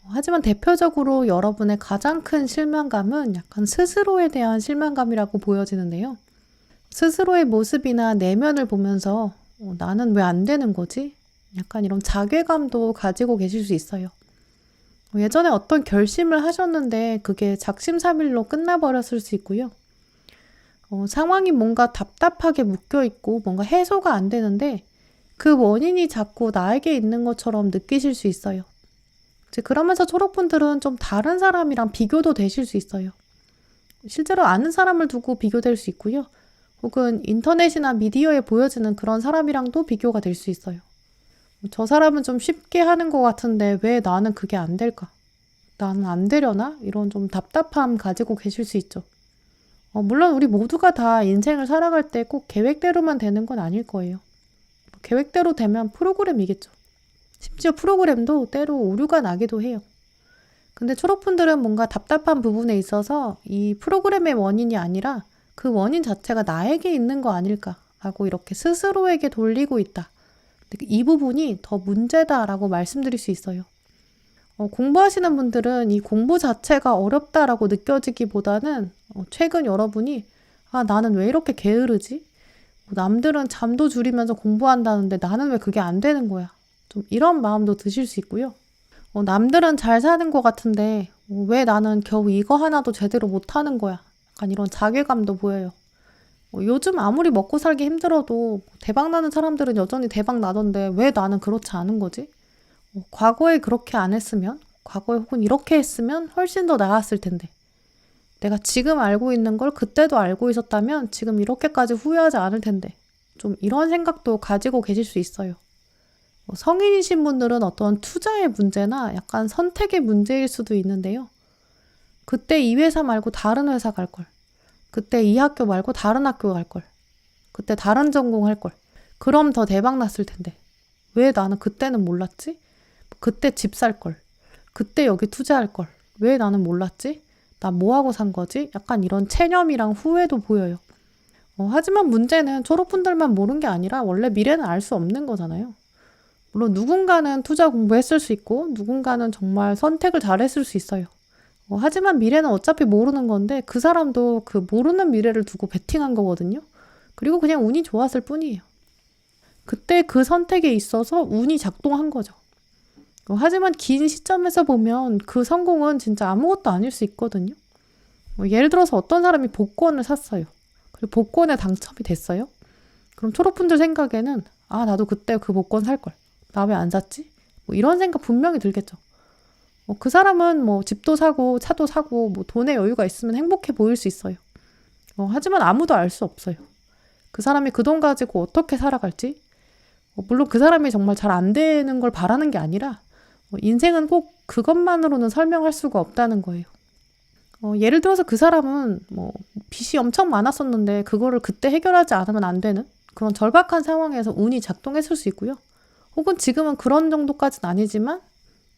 하지만 대표적으로 여러분의 가장 큰 실망감은 약간 스스로에 대한 실망감이라고 보여지는데요. 스스로의 모습이나 내면을 보면서 나는 왜 안 되는 거지? 약간 이런 자괴감도 가지고 계실 수 있어요. 예전에 어떤 결심을 하셨는데 그게 작심삼일로 끝나버렸을 수 있고요. 상황이 뭔가 답답하게 묶여있고 뭔가 해소가 안 되는데 그 원인이 자꾸 나에게 있는 것처럼 느끼실 수 있어요. 그러면서 초록분들은 좀 다른 사람이랑 비교도 되실 수 있어요. 실제로 아는 사람을 두고 비교될 수 있고요. 혹은 인터넷이나 미디어에 보여지는 그런 사람이랑도 비교가 될 수 있어요. 저 사람은 좀 쉽게 하는 것 같은데 왜 나는 그게 안 될까? 나는 안 되려나? 이런 좀 답답함 가지고 계실 수 있죠. 물론 우리 모두가 다 인생을 살아갈 때 꼭 계획대로만 되는 건 아닐 거예요. 계획대로 되면 프로그램이겠죠. 심지어 프로그램도 때로 오류가 나기도 해요. 근데 초록분들은 뭔가 답답한 부분에 있어서 이 프로그램의 원인이 아니라 그 원인 자체가 나에게 있는 거 아닐까 하고 이렇게 스스로에게 돌리고 있다. 이 부분이 더 문제다라고 말씀드릴 수 있어요. 공부하시는 분들은 이 공부 자체가 어렵다라고 느껴지기보다는 최근 여러분이 나는 왜 이렇게 게으르지? 남들은 잠도 줄이면서 공부한다는데 나는 왜 그게 안 되는 거야? 좀 이런 마음도 드실 수 있고요. 남들은 잘 사는 것 같은데 왜 나는 겨우 이거 하나도 제대로 못하는 거야? 약간 이런 자괴감도 보여요. 요즘 아무리 먹고 살기 힘들어도 대박 나는 사람들은 여전히 대박 나던데 왜 나는 그렇지 않은 거지? 과거에 그렇게 안 했으면, 과거에 혹은 이렇게 했으면 훨씬 더 나았을 텐데. 내가 지금 알고 있는 걸 그때도 알고 있었다면 지금 이렇게까지 후회하지 않을 텐데. 좀 이런 생각도 가지고 계실 수 있어요. 성인이신 분들은 어떤 투자의 문제나 약간 선택의 문제일 수도 있는데요. 그때 이 회사 말고 다른 회사 갈 걸. 그때 이 학교 말고 다른 학교 갈 걸. 그때 다른 전공 할 걸. 그럼 더 대박 났을 텐데. 왜 나는 그때는 몰랐지? 그때 집 살 걸. 그때 여기 투자할 걸. 왜 나는 몰랐지? 나 뭐하고 산 거지? 약간 이런 체념이랑 후회도 보여요. 하지만 문제는 초록분들만 모르는 게 아니라 원래 미래는 알 수 없는 거잖아요. 물론 누군가는 투자 공부했을 수 있고 누군가는 정말 선택을 잘했을 수 있어요. 하지만 미래는 어차피 모르는 건데 그 사람도 그 모르는 미래를 두고 베팅한 거거든요. 그리고 그냥 운이 좋았을 뿐이에요. 그때 그 선택에 있어서 운이 작동한 거죠. 하지만 긴 시점에서 보면 그 성공은 진짜 아무것도 아닐 수 있거든요. 예를 들어서 어떤 사람이 복권을 샀어요. 그리고 복권에 당첨이 됐어요. 그럼 초록분들 생각에는 나도 그때 그 복권 살 걸. 나 왜 안 샀지? 이런 생각 분명히 들겠죠. 그 사람은 집도 사고 차도 사고 돈에 여유가 있으면 행복해 보일 수 있어요. 하지만 아무도 알 수 없어요. 그 사람이 그 돈 가지고 어떻게 살아갈지. 물론 그 사람이 정말 잘 안 되는 걸 바라는 게 아니라 인생은 꼭 그것만으로는 설명할 수가 없다는 거예요. 예를 들어서 그 사람은 빚이 엄청 많았었는데 그거를 그때 해결하지 않으면 안 되는 그런 절박한 상황에서 운이 작동했을 수 있고요. 혹은 지금은 그런 정도까지는 아니지만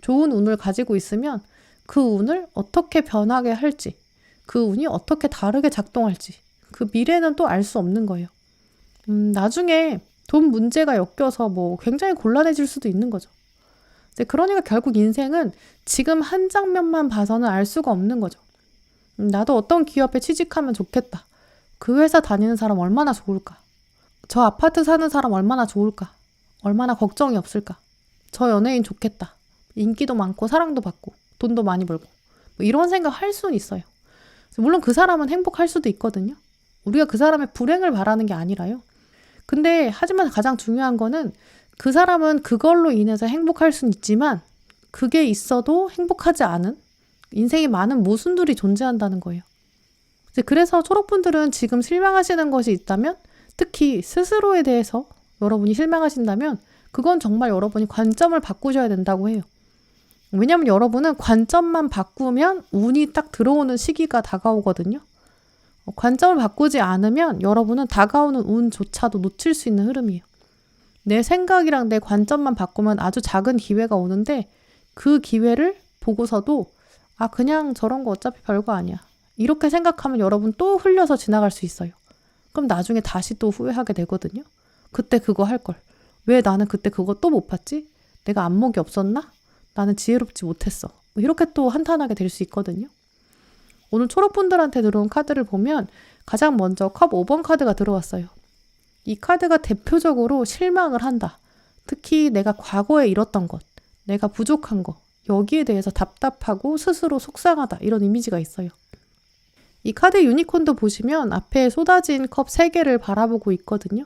좋은 운을 가지고 있으면 그 운을 어떻게 변하게 할지, 그 운이 어떻게 다르게 작동할지 그 미래는 또 알 수 없는 거예요. 나중에 돈 문제가 엮여서 굉장히 곤란해질 수도 있는 거죠. 그러니까 결국 인생은 지금 한 장면만 봐서는 알 수가 없는 거죠. 나도 어떤 기업에 취직하면 좋겠다. 그 회사 다니는 사람 얼마나 좋을까? 저 아파트 사는 사람 얼마나 좋을까? 얼마나 걱정이 없을까? 저 연예인 좋겠다. 인기도 많고 사랑도 받고 돈도 많이 벌고 뭐 이런 생각 할 수는 있어요. 물론 그 사람은 행복할 수도 있거든요. 우리가 그 사람의 불행을 바라는 게 아니라요. 근데 하지만 가장 중요한 거는 그 사람은 그걸로 인해서 행복할 수는 있지만 그게 있어도 행복하지 않은 인생에 많은 모순들이 존재한다는 거예요. 그래서 초록분들은 지금 실망하시는 것이 있다면 특히 스스로에 대해서 여러분이 실망하신다면 그건 정말 여러분이 관점을 바꾸셔야 된다고 해요. 왜냐하면 여러분은 관점만 바꾸면 운이 딱 들어오는 시기가 다가오거든요. 관점을 바꾸지 않으면 여러분은 다가오는 운조차도 놓칠 수 있는 흐름이에요. 내 생각이랑 내 관점만 바꾸면 아주 작은 기회가 오는데 그 기회를 보고서도 그냥 저런 거 어차피 별거 아니야. 이렇게 생각하면 여러분 또 흘려서 지나갈 수 있어요. 그럼 나중에 다시 또 후회하게 되거든요. 그때 그거 할 걸. 왜 나는 그때 그거 또 못 봤지? 내가 안목이 없었나? 나는 지혜롭지 못했어. 이렇게 또 한탄하게 될 수 있거든요. 오늘 초록분들한테 들어온 카드를 보면 가장 먼저 컵 5번 카드가 들어왔어요. 이 카드가 대표적으로 실망을 한다. 특히 내가 과거에 잃었던 것, 내가 부족한 것, 여기에 대해서 답답하고 스스로 속상하다. 이런 이미지가 있어요. 이 카드 유니콘도 보시면 앞에 쏟아진 컵 3개를 바라보고 있거든요.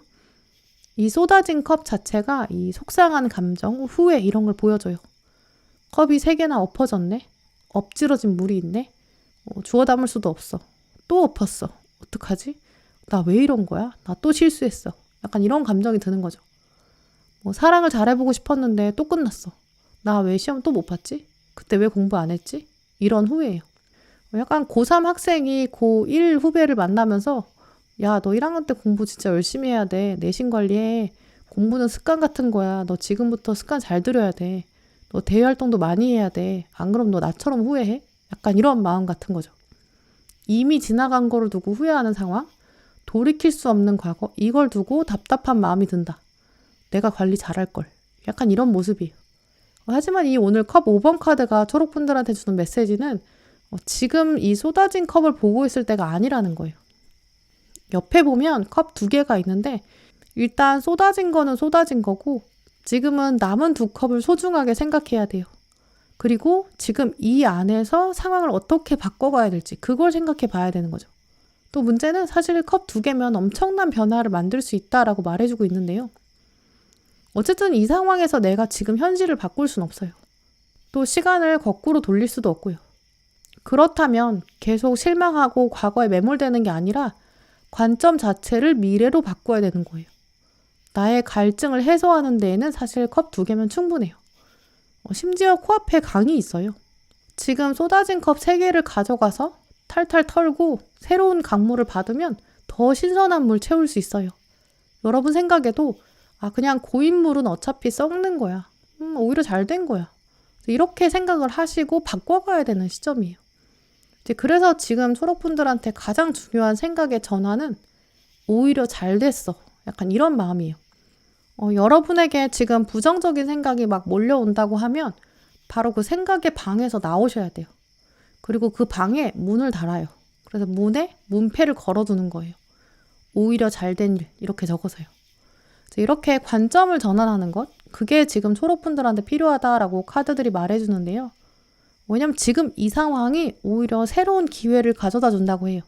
이 쏟아진 컵 자체가 이 속상한 감정, 후회 이런 걸 보여줘요. 컵이 3개나 엎어졌네. 엎질러진 물이 있네. 주워 담을 수도 없어. 또 엎었어. 어떡하지? 나 왜 이런 거야? 나 또 실수했어. 약간 이런 감정이 드는 거죠. 사랑을 잘해보고 싶었는데 또 끝났어. 나 왜 시험 또 못 봤지? 그때 왜 공부 안 했지? 이런 후회예요. 약간 고3 학생이 고1 후배를 만나면서 야, 너 1학년 때 공부 진짜 열심히 해야 돼. 내신 관리해. 공부는 습관 같은 거야. 너 지금부터 습관 잘 들여야 돼. 너 대외 활동도 많이 해야 돼. 안 그럼 너 나처럼 후회해? 약간 이런 마음 같은 거죠. 이미 지나간 거를 두고 후회하는 상황, 돌이킬 수 없는 과거, 이걸 두고 답답한 마음이 든다. 내가 관리 잘할 걸. 약간 이런 모습이에요. 하지만 이 오늘 컵 5번 카드가 초록분들한테 주는 메시지는 지금 이 쏟아진 컵을 보고 있을 때가 아니라는 거예요. 옆에 보면 컵 2개가 있는데 일단 쏟아진 거는 쏟아진 거고 지금은 남은 2컵을 소중하게 생각해야 돼요. 그리고 지금 이 안에서 상황을 어떻게 바꿔가야 될지 그걸 생각해 봐야 되는 거죠. 또 문제는 사실 컵 2개면 엄청난 변화를 만들 수 있다라고 말해주고 있는데요. 어쨌든 이 상황에서 내가 지금 현실을 바꿀 순 없어요. 또 시간을 거꾸로 돌릴 수도 없고요. 그렇다면 계속 실망하고 과거에 매몰되는 게 아니라 관점 자체를 미래로 바꿔야 되는 거예요. 나의 갈증을 해소하는 데에는 사실 컵 2개면 충분해요. 심지어 코앞에 강이 있어요. 지금 쏟아진 컵 3개를 가져가서 탈탈 털고 새로운 강물을 받으면 더 신선한 물 채울 수 있어요. 여러분 생각에도 그냥 고인물은 어차피 썩는 거야. 오히려 잘 된 거야. 이렇게 생각을 하시고 바꿔가야 되는 시점이에요. 그래서 지금 초록분들한테 가장 중요한 생각의 전환은 오히려 잘 됐어. 약간 이런 마음이에요. 여러분에게 지금 부정적인 생각이 막 몰려온다고 하면 바로 그 생각의 방에서 나오셔야 돼요. 그리고 그 방에 문을 달아요. 그래서 문에 문패를 걸어두는 거예요. 오히려 잘된 일 이렇게 적어서요. 이렇게 관점을 전환하는 것 그게 지금 초록분들한테 필요하다라고 카드들이 말해주는데요. 왜냐면 지금 이 상황이 오히려 새로운 기회를 가져다 준다고 해요.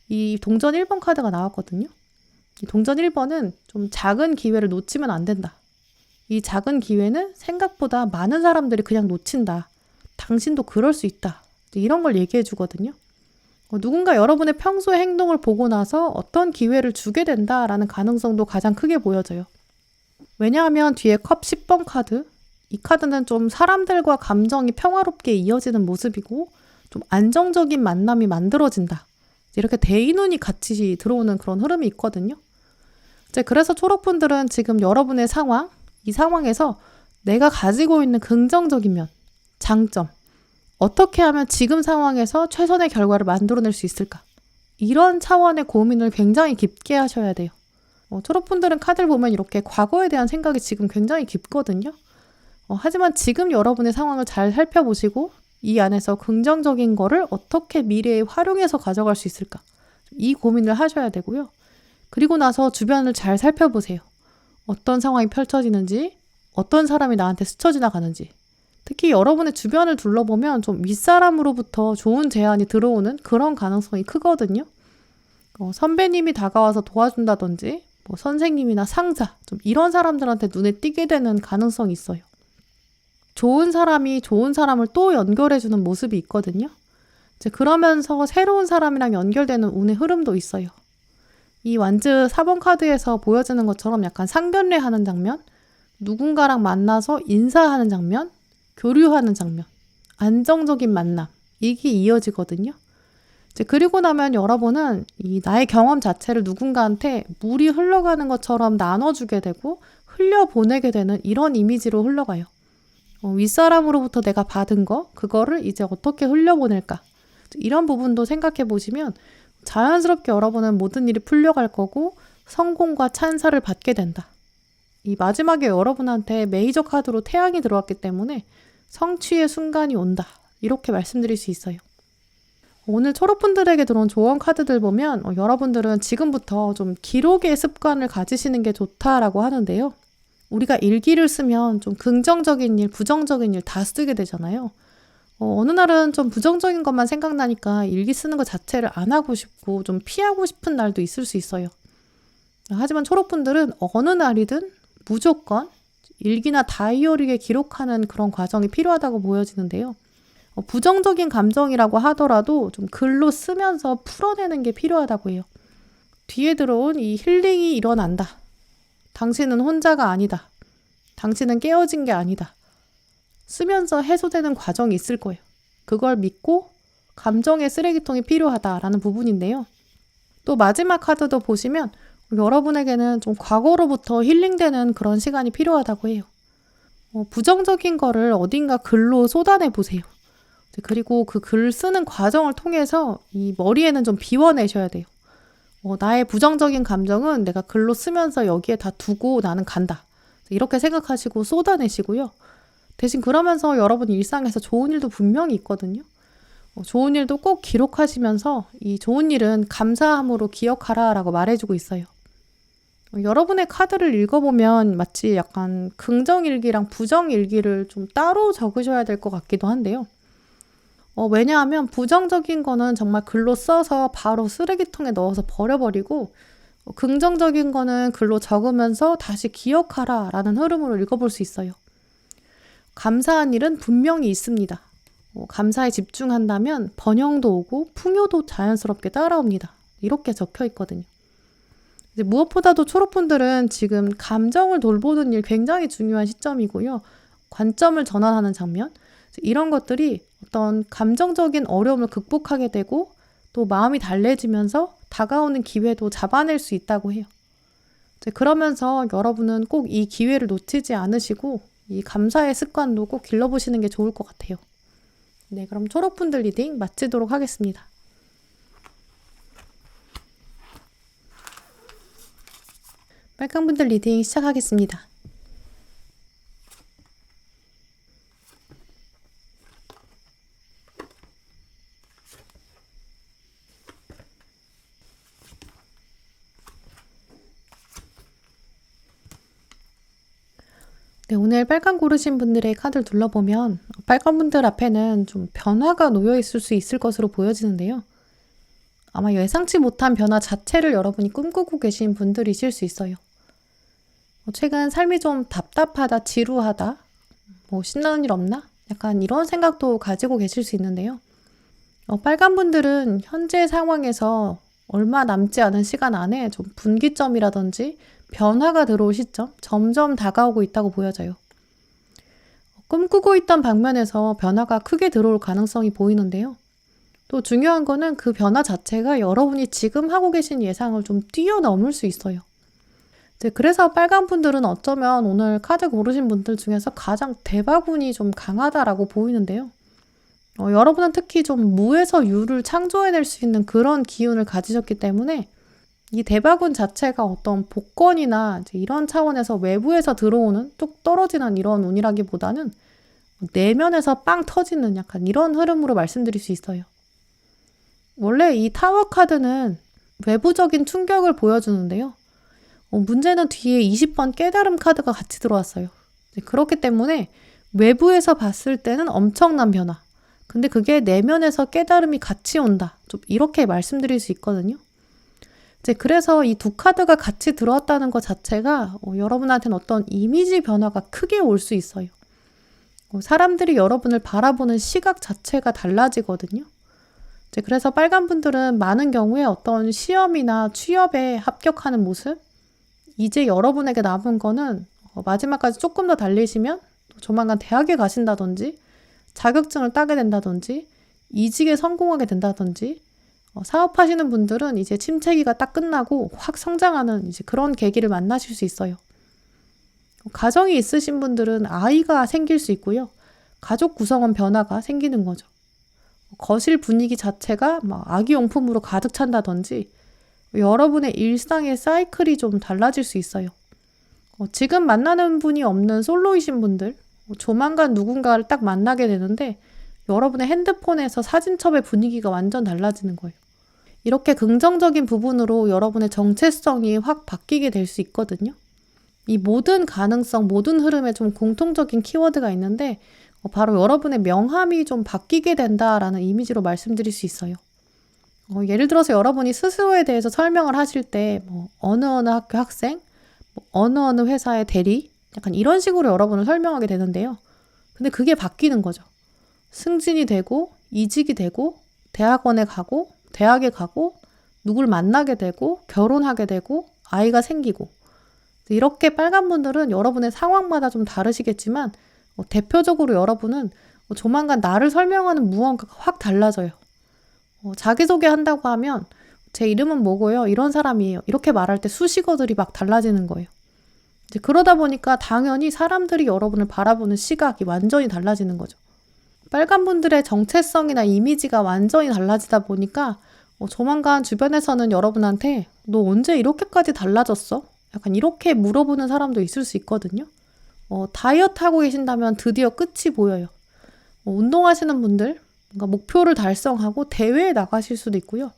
이 동전 1번 카드가 나왔거든요. 이 동전 1번은 좀 작은 기회를 놓치면 안 된다. 이 작은 기회는 생각보다 많은 사람들이 그냥 놓친다. 당신도 그럴 수 있다. 이런 걸 얘기해 주거든요. 누군가 여러분의 평소의 행동을 보고 나서 어떤 기회를 주게 된다라는 가능성도 가장 크게 보여져요. 왜냐하면 뒤에 컵 10번 카드, 이 카드는 좀 사람들과 감정이 평화롭게 이어지는 모습이고 좀 안정적인 만남이 만들어진다. 이렇게 대인운이 같이 들어오는 그런 흐름이 있거든요. 그래서 초록분들은 지금 여러분의 상황, 이 상황에서 내가 가지고 있는 긍정적인 면, 장점, 어떻게 하면 지금 상황에서 최선의 결과를 만들어낼 수 있을까? 이런 차원의 고민을 굉장히 깊게 하셔야 돼요. 초록분들은 카드를 보면 이렇게 과거에 대한 생각이 지금 굉장히 깊거든요. 하지만 지금 여러분의 상황을 잘 살펴보시고 이 안에서 긍정적인 거를 어떻게 미래에 활용해서 가져갈 수 있을까? 이 고민을 하셔야 되고요. 그리고 나서 주변을 잘 살펴보세요. 어떤 상황이 펼쳐지는지, 어떤 사람이 나한테 스쳐 지나가는지. 특히 여러분의 주변을 둘러보면 좀 윗사람으로부터 좋은 제안이 들어오는 그런 가능성이 크거든요. 선배님이 다가와서 도와준다든지, 선생님이나 상사, 좀 이런 사람들한테 눈에 띄게 되는 가능성이 있어요. 좋은 사람이 좋은 사람을 또 연결해주는 모습이 있거든요. 이제 그러면서 새로운 사람이랑 연결되는 운의 흐름도 있어요. 이 완즈 4번 카드에서 보여지는 것처럼 약간 상견례 하는 장면, 누군가랑 만나서 인사하는 장면, 교류하는 장면, 안정적인 만남, 이게 이어지거든요. 이제 그리고 나면 여러분은 이 나의 경험 자체를 누군가한테 물이 흘러가는 것처럼 나눠주게 되고 흘려보내게 되는 이런 이미지로 흘러가요. 윗사람으로부터 내가 받은 거, 그거를 이제 어떻게 흘려보낼까? 이런 부분도 생각해 보시면 자연스럽게 여러분은 모든 일이 풀려갈 거고 성공과 찬사를 받게 된다. 이 마지막에 여러분한테 메이저 카드로 태양이 들어왔기 때문에 성취의 순간이 온다. 이렇게 말씀드릴 수 있어요. 오늘 초록분들에게 들어온 조언 카드들 보면 여러분들은 지금부터 좀 기록의 습관을 가지시는 게 좋다라고 하는데요. 우리가 일기를 쓰면 좀 긍정적인 일, 부정적인 일 다 쓰게 되잖아요. 어느 날은 좀 부정적인 것만 생각나니까 일기 쓰는 것 자체를 안 하고 싶고 좀 피하고 싶은 날도 있을 수 있어요. 하지만 초록분들은 어느 날이든 무조건 일기나 다이어리에 기록하는 그런 과정이 필요하다고 보여지는데요. 부정적인 감정이라고 하더라도 좀 글로 쓰면서 풀어내는 게 필요하다고 해요. 뒤에 들어온 이 힐링이 일어난다. 당신은 혼자가 아니다. 당신은 깨어진 게 아니다. 쓰면서 해소되는 과정이 있을 거예요. 그걸 믿고 감정의 쓰레기통이 필요하다라는 부분인데요. 또 마지막 카드도 보시면 여러분에게는 좀 과거로부터 힐링되는 그런 시간이 필요하다고 해요. 부정적인 거를 어딘가 글로 쏟아내 보세요. 그리고 그 글 쓰는 과정을 통해서 이 머리에는 좀 비워내셔야 돼요. 나의 부정적인 감정은 내가 글로 쓰면서 여기에 다 두고 나는 간다. 이렇게 생각하시고 쏟아내시고요. 대신 그러면서 여러분 일상에서 좋은 일도 분명히 있거든요. 좋은 일도 꼭 기록하시면서 이 좋은 일은 감사함으로 기억하라 라고 말해주고 있어요. 여러분의 카드를 읽어보면 마치 약간 긍정일기랑 부정일기를 좀 따로 적으셔야 될 것 같기도 한데요. 왜냐하면 부정적인 거는 정말 글로 써서 바로 쓰레기통에 넣어서 버려버리고 긍정적인 거는 글로 적으면서 다시 기억하라 라는 흐름으로 읽어볼 수 있어요. 감사한 일은 분명히 있습니다. 감사에 집중한다면 번영도 오고 풍요도 자연스럽게 따라옵니다. 이렇게 적혀 있거든요. 이제 무엇보다도 초록분들은 지금 감정을 돌보는 일 굉장히 중요한 시점이고요. 관점을 전환하는 장면, 이런 것들이 어떤 감정적인 어려움을 극복하게 되고 또 마음이 달래지면서 다가오는 기회도 잡아낼 수 있다고 해요. 그러면서 여러분은 꼭 이 기회를 놓치지 않으시고 이 감사의 습관도 꼭 길러보시는 게 좋을 것 같아요. 네, 그럼 초록분들 리딩 마치도록 하겠습니다. 빨강분들 리딩 시작하겠습니다. 네, 오늘 빨강 고르신 분들의 카드를 둘러보면 빨간 분들 앞에는 좀 변화가 놓여 있을 수 있을 것으로 보여지는데요. 아마 예상치 못한 변화 자체를 여러분이 꿈꾸고 계신 분들이실 수 있어요. 최근 삶이 좀 답답하다, 지루하다, 신나는 일 없나? 약간 이런 생각도 가지고 계실 수 있는데요. 빨간 분들은 현재 상황에서 얼마 남지 않은 시간 안에 좀 분기점이라든지 변화가 들어올 시점, 점점 다가오고 있다고 보여져요. 꿈꾸고 있던 방면에서 변화가 크게 들어올 가능성이 보이는데요. 또 중요한 거는 그 변화 자체가 여러분이 지금 하고 계신 예상을 좀 뛰어넘을 수 있어요. 그래서 빨간 분들은 어쩌면 오늘 카드 고르신 분들 중에서 가장 대박운이 좀 강하다라고 보이는데요. 여러분은 특히 좀 무에서 유를 창조해낼 수 있는 그런 기운을 가지셨기 때문에 이 대박운 자체가 어떤 복권이나 이런 차원에서 외부에서 들어오는 뚝 떨어지는 이런 운이라기보다는 내면에서 빵 터지는 약간 이런 흐름으로 말씀드릴 수 있어요. 원래 이 타워 카드는 외부적인 충격을 보여주는데요. 문제는 뒤에 20번 깨달음 카드가 같이 들어왔어요. 그렇기 때문에 외부에서 봤을 때는 엄청난 변화. 근데 그게 내면에서 깨달음이 같이 온다. 좀 이렇게 말씀드릴 수 있거든요. 그래서 이 두 카드가 같이 들어왔다는 것 자체가 여러분한테는 어떤 이미지 변화가 크게 올 수 있어요. 사람들이 여러분을 바라보는 시각 자체가 달라지거든요. 그래서 빨간 분들은 많은 경우에 어떤 시험이나 취업에 합격하는 모습, 이제 여러분에게 남은 거는 마지막까지 조금 더 달리시면 조만간 대학에 가신다든지, 자격증을 따게 된다든지, 이직에 성공하게 된다든지, 사업하시는 분들은 이제 침체기가 딱 끝나고 확 성장하는 이제 그런 계기를 만나실 수 있어요. 가정이 있으신 분들은 아이가 생길 수 있고요. 가족 구성원 변화가 생기는 거죠. 거실 분위기 자체가 막 아기용품으로 가득 찬다든지 여러분의 일상의 사이클이 좀 달라질 수 있어요. 지금 만나는 분이 없는 솔로이신 분들, 조만간 누군가를 딱 만나게 되는데 여러분의 핸드폰에서 사진첩의 분위기가 완전 달라지는 거예요. 이렇게 긍정적인 부분으로 여러분의 정체성이 확 바뀌게 될 수 있거든요. 이 모든 가능성, 모든 흐름에 좀 공통적인 키워드가 있는데 바로 여러분의 명함이 좀 바뀌게 된다라는 이미지로 말씀드릴 수 있어요. 예를 들어서 여러분이 스스로에 대해서 설명을 하실 때 어느 학교 학생, 어느 회사의 대리, 약간 이런 식으로 여러분을 설명하게 되는데요. 근데 그게 바뀌는 거죠. 승진이 되고, 이직이 되고, 대학원에 가고, 대학에 가고, 누굴 만나게 되고, 결혼하게 되고, 아이가 생기고. 이렇게 빨간 분들은 여러분의 상황마다 좀 다르시겠지만 대표적으로 여러분은 조만간 나를 설명하는 무언가가 확 달라져요. 자기소개 한다고 하면 제 이름은 뭐고요? 이런 사람이에요. 이렇게 말할 때 수식어들이 막 달라지는 거예요. 이제 그러다 보니까 당연히 사람들이 여러분을 바라보는 시각이 완전히 달라지는 거죠. 빨간 분들의 정체성이나 이미지가 완전히 달라지다 보니까 조만간 주변에서는 여러분한테 너 언제 이렇게까지 달라졌어? 약간 이렇게 물어보는 사람도 있을 수 있거든요. 다이어트 하고 계신다면 드디어 끝이 보여요. 운동하시는 분들, 뭔가 목표를 달성하고 대회에 나가실 수도 있고요.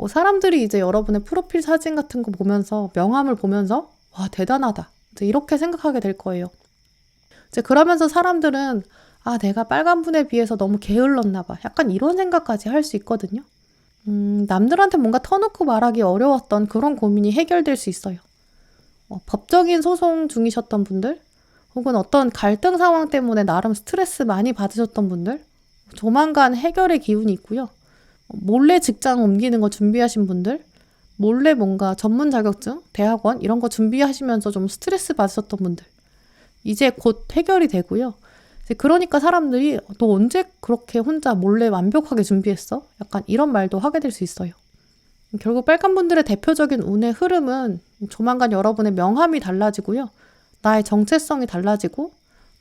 사람들이 이제 여러분의 프로필 사진 같은 거 보면서, 명함을 보면서 와, 대단하다. 이렇게 생각하게 될 거예요. 이제 그러면서 사람들은 내가 빨간 분에 비해서 너무 게을렀나 봐. 약간 이런 생각까지 할 수 있거든요. 남들한테 뭔가 터놓고 말하기 어려웠던 그런 고민이 해결될 수 있어요. 법적인 소송 중이셨던 분들, 혹은 어떤 갈등 상황 때문에 나름 스트레스 많이 받으셨던 분들, 조만간 해결의 기운이 있고요. 몰래 직장 옮기는 거 준비하신 분들, 몰래 뭔가 전문 자격증, 대학원 이런 거 준비하시면서 좀 스트레스 받으셨던 분들, 이제 곧 해결이 되고요. 그러니까 사람들이 너 언제 그렇게 혼자 몰래 완벽하게 준비했어? 약간 이런 말도 하게 될 수 있어요. 결국 빨간 분들의 대표적인 운의 흐름은 조만간 여러분의 명함이 달라지고요. 나의 정체성이 달라지고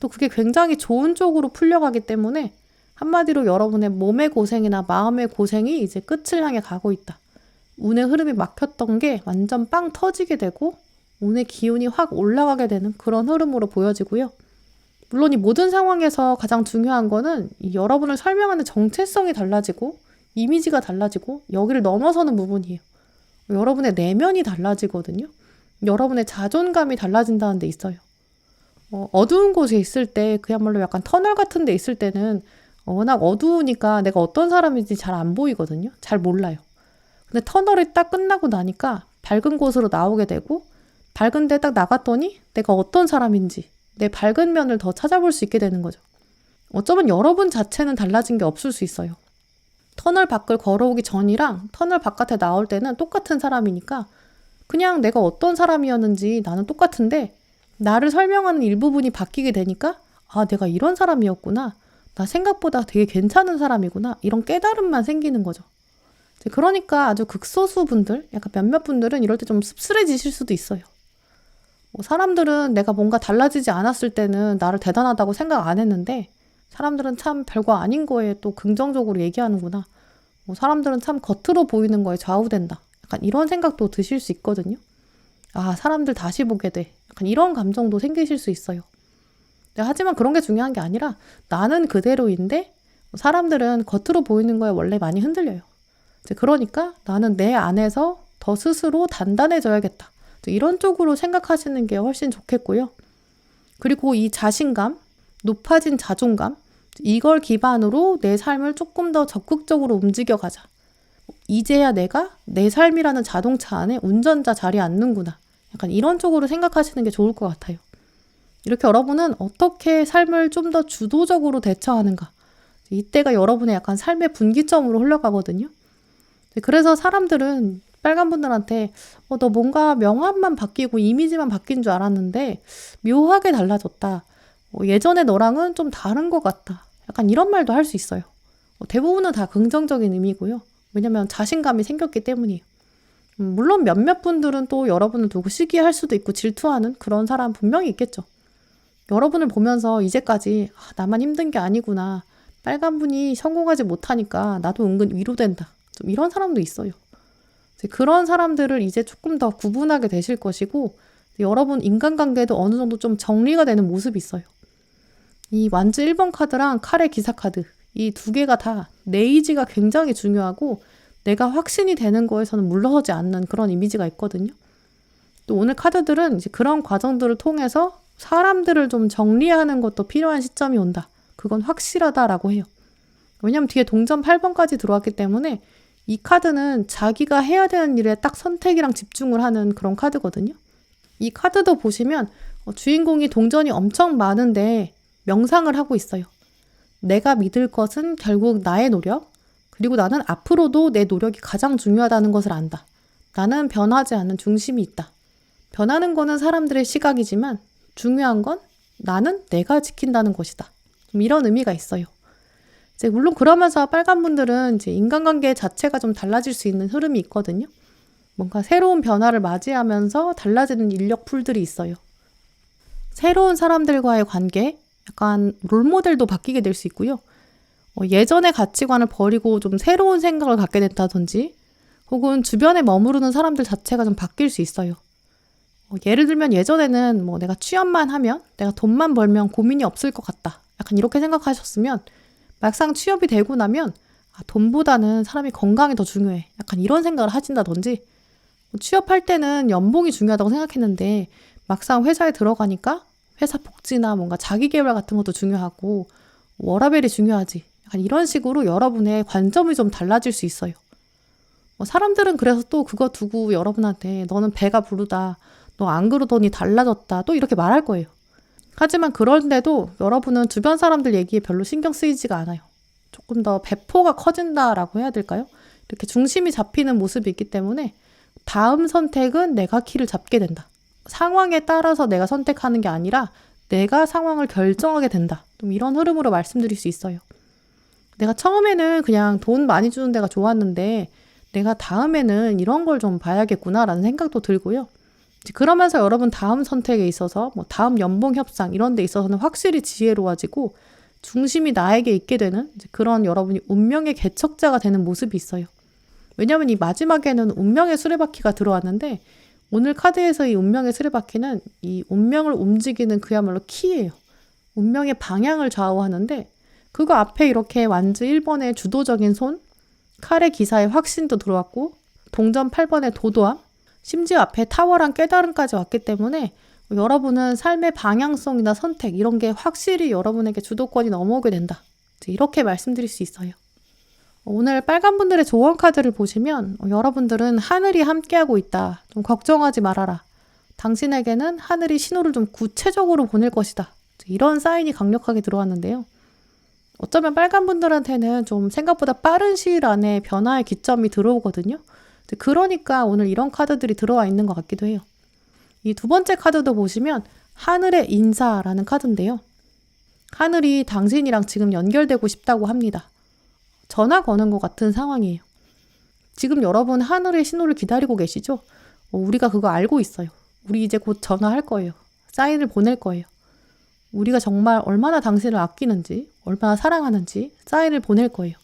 또 그게 굉장히 좋은 쪽으로 풀려가기 때문에 한마디로 여러분의 몸의 고생이나 마음의 고생이 이제 끝을 향해 가고 있다. 운의 흐름이 막혔던 게 완전 빵 터지게 되고 운의 기운이 확 올라가게 되는 그런 흐름으로 보여지고요. 물론 이 모든 상황에서 가장 중요한 거는 이 여러분을 설명하는 정체성이 달라지고 이미지가 달라지고 여기를 넘어서는 부분이에요. 여러분의 내면이 달라지거든요. 여러분의 자존감이 달라진다는 데 있어요. 어두운 곳에 있을 때 그야말로 약간 터널 같은 데 있을 때는 워낙 어두우니까 내가 어떤 사람인지 잘 안 보이거든요. 잘 몰라요. 근데 터널이 딱 끝나고 나니까 밝은 곳으로 나오게 되고 밝은 데 딱 나갔더니 내가 어떤 사람인지 내 밝은 면을 더 찾아볼 수 있게 되는 거죠. 어쩌면 여러분 자체는 달라진 게 없을 수 있어요. 터널 밖을 걸어오기 전이랑 터널 바깥에 나올 때는 똑같은 사람이니까 그냥 내가 어떤 사람이었는지 나는 똑같은데 나를 설명하는 일부분이 바뀌게 되니까 내가 이런 사람이었구나. 나 생각보다 되게 괜찮은 사람이구나. 이런 깨달음만 생기는 거죠. 그러니까 아주 극소수 분들, 약간 몇몇 분들은 이럴 때 좀 씁쓸해지실 수도 있어요. 사람들은 내가 뭔가 달라지지 않았을 때는 나를 대단하다고 생각 안 했는데 사람들은 참 별거 아닌 거에 또 긍정적으로 얘기하는구나. 사람들은 참 겉으로 보이는 거에 좌우된다. 약간 이런 생각도 드실 수 있거든요. 사람들 다시 보게 돼. 약간 이런 감정도 생기실 수 있어요. 하지만 그런 게 중요한 게 아니라 나는 그대로인데 사람들은 겉으로 보이는 거에 원래 많이 흔들려요. 그러니까 나는 내 안에서 더 스스로 단단해져야겠다. 이런 쪽으로 생각하시는 게 훨씬 좋겠고요. 그리고 이 자신감, 높아진 자존감, 이걸 기반으로 내 삶을 조금 더 적극적으로 움직여가자. 이제야 내가 내 삶이라는 자동차 안에 운전자 자리에 앉는구나. 약간 이런 쪽으로 생각하시는 게 좋을 것 같아요. 이렇게 여러분은 어떻게 삶을 좀 더 주도적으로 대처하는가. 이때가 여러분의 약간 삶의 분기점으로 흘러가거든요. 그래서 사람들은 빨간 분들한테 너 뭔가 명함만 바뀌고 이미지만 바뀐 줄 알았는데 묘하게 달라졌다. 예전에 너랑은 좀 다른 것 같다. 약간 이런 말도 할 수 있어요. 대부분은 다 긍정적인 의미고요. 왜냐면 자신감이 생겼기 때문이에요. 물론 몇몇 분들은 또 여러분을 두고 시기할 수도 있고 질투하는 그런 사람 분명히 있겠죠. 여러분을 보면서 이제까지 나만 힘든 게 아니구나. 빨간 분이 성공하지 못하니까 나도 은근 위로된다. 좀 이런 사람도 있어요. 그런 사람들을 이제 조금 더 구분하게 되실 것이고 여러분 인간관계도 어느 정도 좀 정리가 되는 모습이 있어요. 이 완즈 1번 카드랑 칼의 기사 카드 이 두 개가 다 내 의지가 굉장히 중요하고 내가 확신이 되는 거에서는 물러서지 않는 그런 이미지가 있거든요. 또 오늘 카드들은 이제 그런 과정들을 통해서 사람들을 좀 정리하는 것도 필요한 시점이 온다. 그건 확실하다라고 해요. 왜냐면 뒤에 동전 8번까지 들어왔기 때문에 이 카드는 자기가 해야 되는 일에 딱 선택이랑 집중을 하는 그런 카드거든요. 이 카드도 보시면 주인공이 동전이 엄청 많은데 명상을 하고 있어요. 내가 믿을 것은 결국 나의 노력, 그리고 나는 앞으로도 내 노력이 가장 중요하다는 것을 안다. 나는 변하지 않는 중심이 있다. 변하는 거는 사람들의 시각이지만 중요한 건 나는 내가 지킨다는 것이다. 좀 이런 의미가 있어요. 이제 물론 그러면서 빨간 분들은 이제 인간관계 자체가 좀 달라질 수 있는 흐름이 있거든요. 뭔가 새로운 변화를 맞이하면서 달라지는 인력풀들이 있어요. 새로운 사람들과의 관계, 약간 롤모델도 바뀌게 될 수 있고요. 예전의 가치관을 버리고 좀 새로운 생각을 갖게 된다든지 혹은 주변에 머무르는 사람들 자체가 좀 바뀔 수 있어요. 예를 들면 예전에는 내가 취업만 하면 내가 돈만 벌면 고민이 없을 것 같다. 약간 이렇게 생각하셨으면 막상 취업이 되고 나면 돈보다는 사람이 건강이 더 중요해. 약간 이런 생각을 하신다든지 취업할 때는 연봉이 중요하다고 생각했는데 막상 회사에 들어가니까 회사 복지나 뭔가 자기계발 같은 것도 중요하고 워라밸이 중요하지. 약간 이런 식으로 여러분의 관점이 좀 달라질 수 있어요. 사람들은 그래서 또 그거 두고 여러분한테 너는 배가 부르다. 너 안 그러더니 달라졌다. 또 이렇게 말할 거예요. 하지만 그런데도 여러분은 주변 사람들 얘기에 별로 신경 쓰이지가 않아요. 조금 더 배포가 커진다라고 해야 될까요? 이렇게 중심이 잡히는 모습이 있기 때문에 다음 선택은 내가 키를 잡게 된다. 상황에 따라서 내가 선택하는 게 아니라 내가 상황을 결정하게 된다. 좀 이런 흐름으로 말씀드릴 수 있어요. 내가 처음에는 그냥 돈 많이 주는 데가 좋았는데 내가 다음에는 이런 걸 좀 봐야겠구나라는 생각도 들고요. 그러면서 여러분 다음 선택에 있어서 다음 연봉 협상 이런 데 있어서는 확실히 지혜로워지고 중심이 나에게 있게 되는 그런 여러분이 운명의 개척자가 되는 모습이 있어요. 왜냐하면 이 마지막에는 운명의 수레바퀴가 들어왔는데 오늘 카드에서 이 운명의 수레바퀴는 이 운명을 움직이는 그야말로 키예요. 운명의 방향을 좌우하는데 그거 앞에 이렇게 완즈 1번의 주도적인 손, 칼의 기사의 확신도 들어왔고 동전 8번의 도도함, 심지어 앞에 탁월한 깨달음까지 왔기 때문에 여러분은 삶의 방향성이나 선택 이런 게 확실히 여러분에게 주도권이 넘어오게 된다. 이렇게 말씀드릴 수 있어요. 오늘 빨간 분들의 조언 카드를 보시면 여러분들은 하늘이 함께하고 있다. 좀 걱정하지 말아라. 당신에게는 하늘이 신호를 좀 구체적으로 보낼 것이다. 이런 사인이 강력하게 들어왔는데요. 어쩌면 빨간 분들한테는 좀 생각보다 빠른 시일 안에 변화의 기점이 들어오거든요. 그러니까 오늘 이런 카드들이 들어와 있는 것 같기도 해요. 이 두 번째 카드도 보시면 하늘의 인사라는 카드인데요. 하늘이 당신이랑 지금 연결되고 싶다고 합니다. 전화 거는 것 같은 상황이에요. 지금 여러분 하늘의 신호를 기다리고 계시죠? 우리가 그거 알고 있어요. 우리 이제 곧 전화할 거예요. 사인을 보낼 거예요. 우리가 정말 얼마나 당신을 아끼는지, 얼마나 사랑하는지 사인을 보낼 거예요.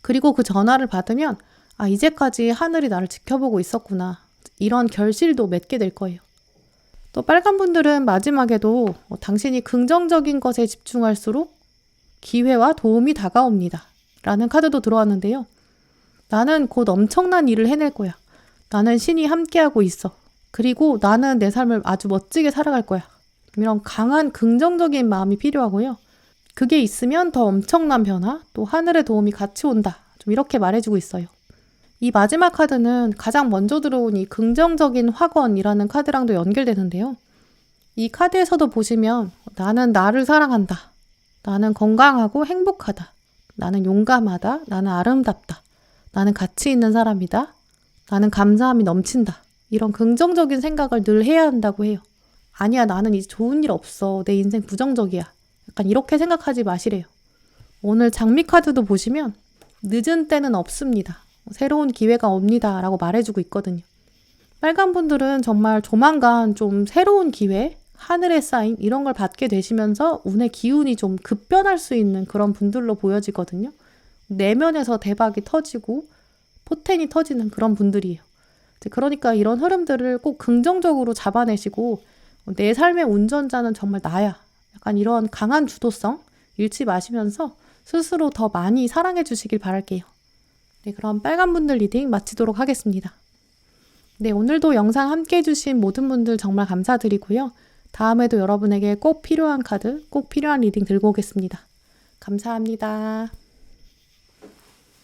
그리고 그 전화를 받으면 이제까지 하늘이 나를 지켜보고 있었구나. 이런 결실도 맺게 될 거예요. 또 빨간 분들은 마지막에도 당신이 긍정적인 것에 집중할수록 기회와 도움이 다가옵니다. 라는 카드도 들어왔는데요. 나는 곧 엄청난 일을 해낼 거야. 나는 신이 함께하고 있어. 그리고 나는 내 삶을 아주 멋지게 살아갈 거야. 이런 강한 긍정적인 마음이 필요하고요. 그게 있으면 더 엄청난 변화, 또 하늘의 도움이 같이 온다. 좀 이렇게 말해주고 있어요. 이 마지막 카드는 가장 먼저 들어온 이 긍정적인 확언이라는 카드랑도 연결되는데요. 이 카드에서도 보시면 나는 나를 사랑한다. 나는 건강하고 행복하다. 나는 용감하다. 나는 아름답다. 나는 가치 있는 사람이다. 나는 감사함이 넘친다. 이런 긍정적인 생각을 늘 해야 한다고 해요. 아니야, 나는 이제 좋은 일 없어. 내 인생 부정적이야. 약간 이렇게 생각하지 마시래요. 오늘 장미 카드도 보시면 늦은 때는 없습니다. 새로운 기회가 옵니다. 라고 말해주고 있거든요. 빨간 분들은 정말 조만간 좀 새로운 기회, 하늘의 사인 이런 걸 받게 되시면서 운의 기운이 좀 급변할 수 있는 그런 분들로 보여지거든요. 내면에서 대박이 터지고 포텐이 터지는 그런 분들이에요. 그러니까 이런 흐름들을 꼭 긍정적으로 잡아내시고 내 삶의 운전자는 정말 나야. 약간 이런 강한 주도성 잃지 마시면서 스스로 더 많이 사랑해 주시길 바랄게요. 네, 그럼 빨간 분들 리딩 마치도록 하겠습니다. 네, 오늘도 영상 함께 해주신 모든 분들 정말 감사드리고요. 다음에도 여러분에게 꼭 필요한 카드, 꼭 필요한 리딩 들고 오겠습니다. 감사합니다.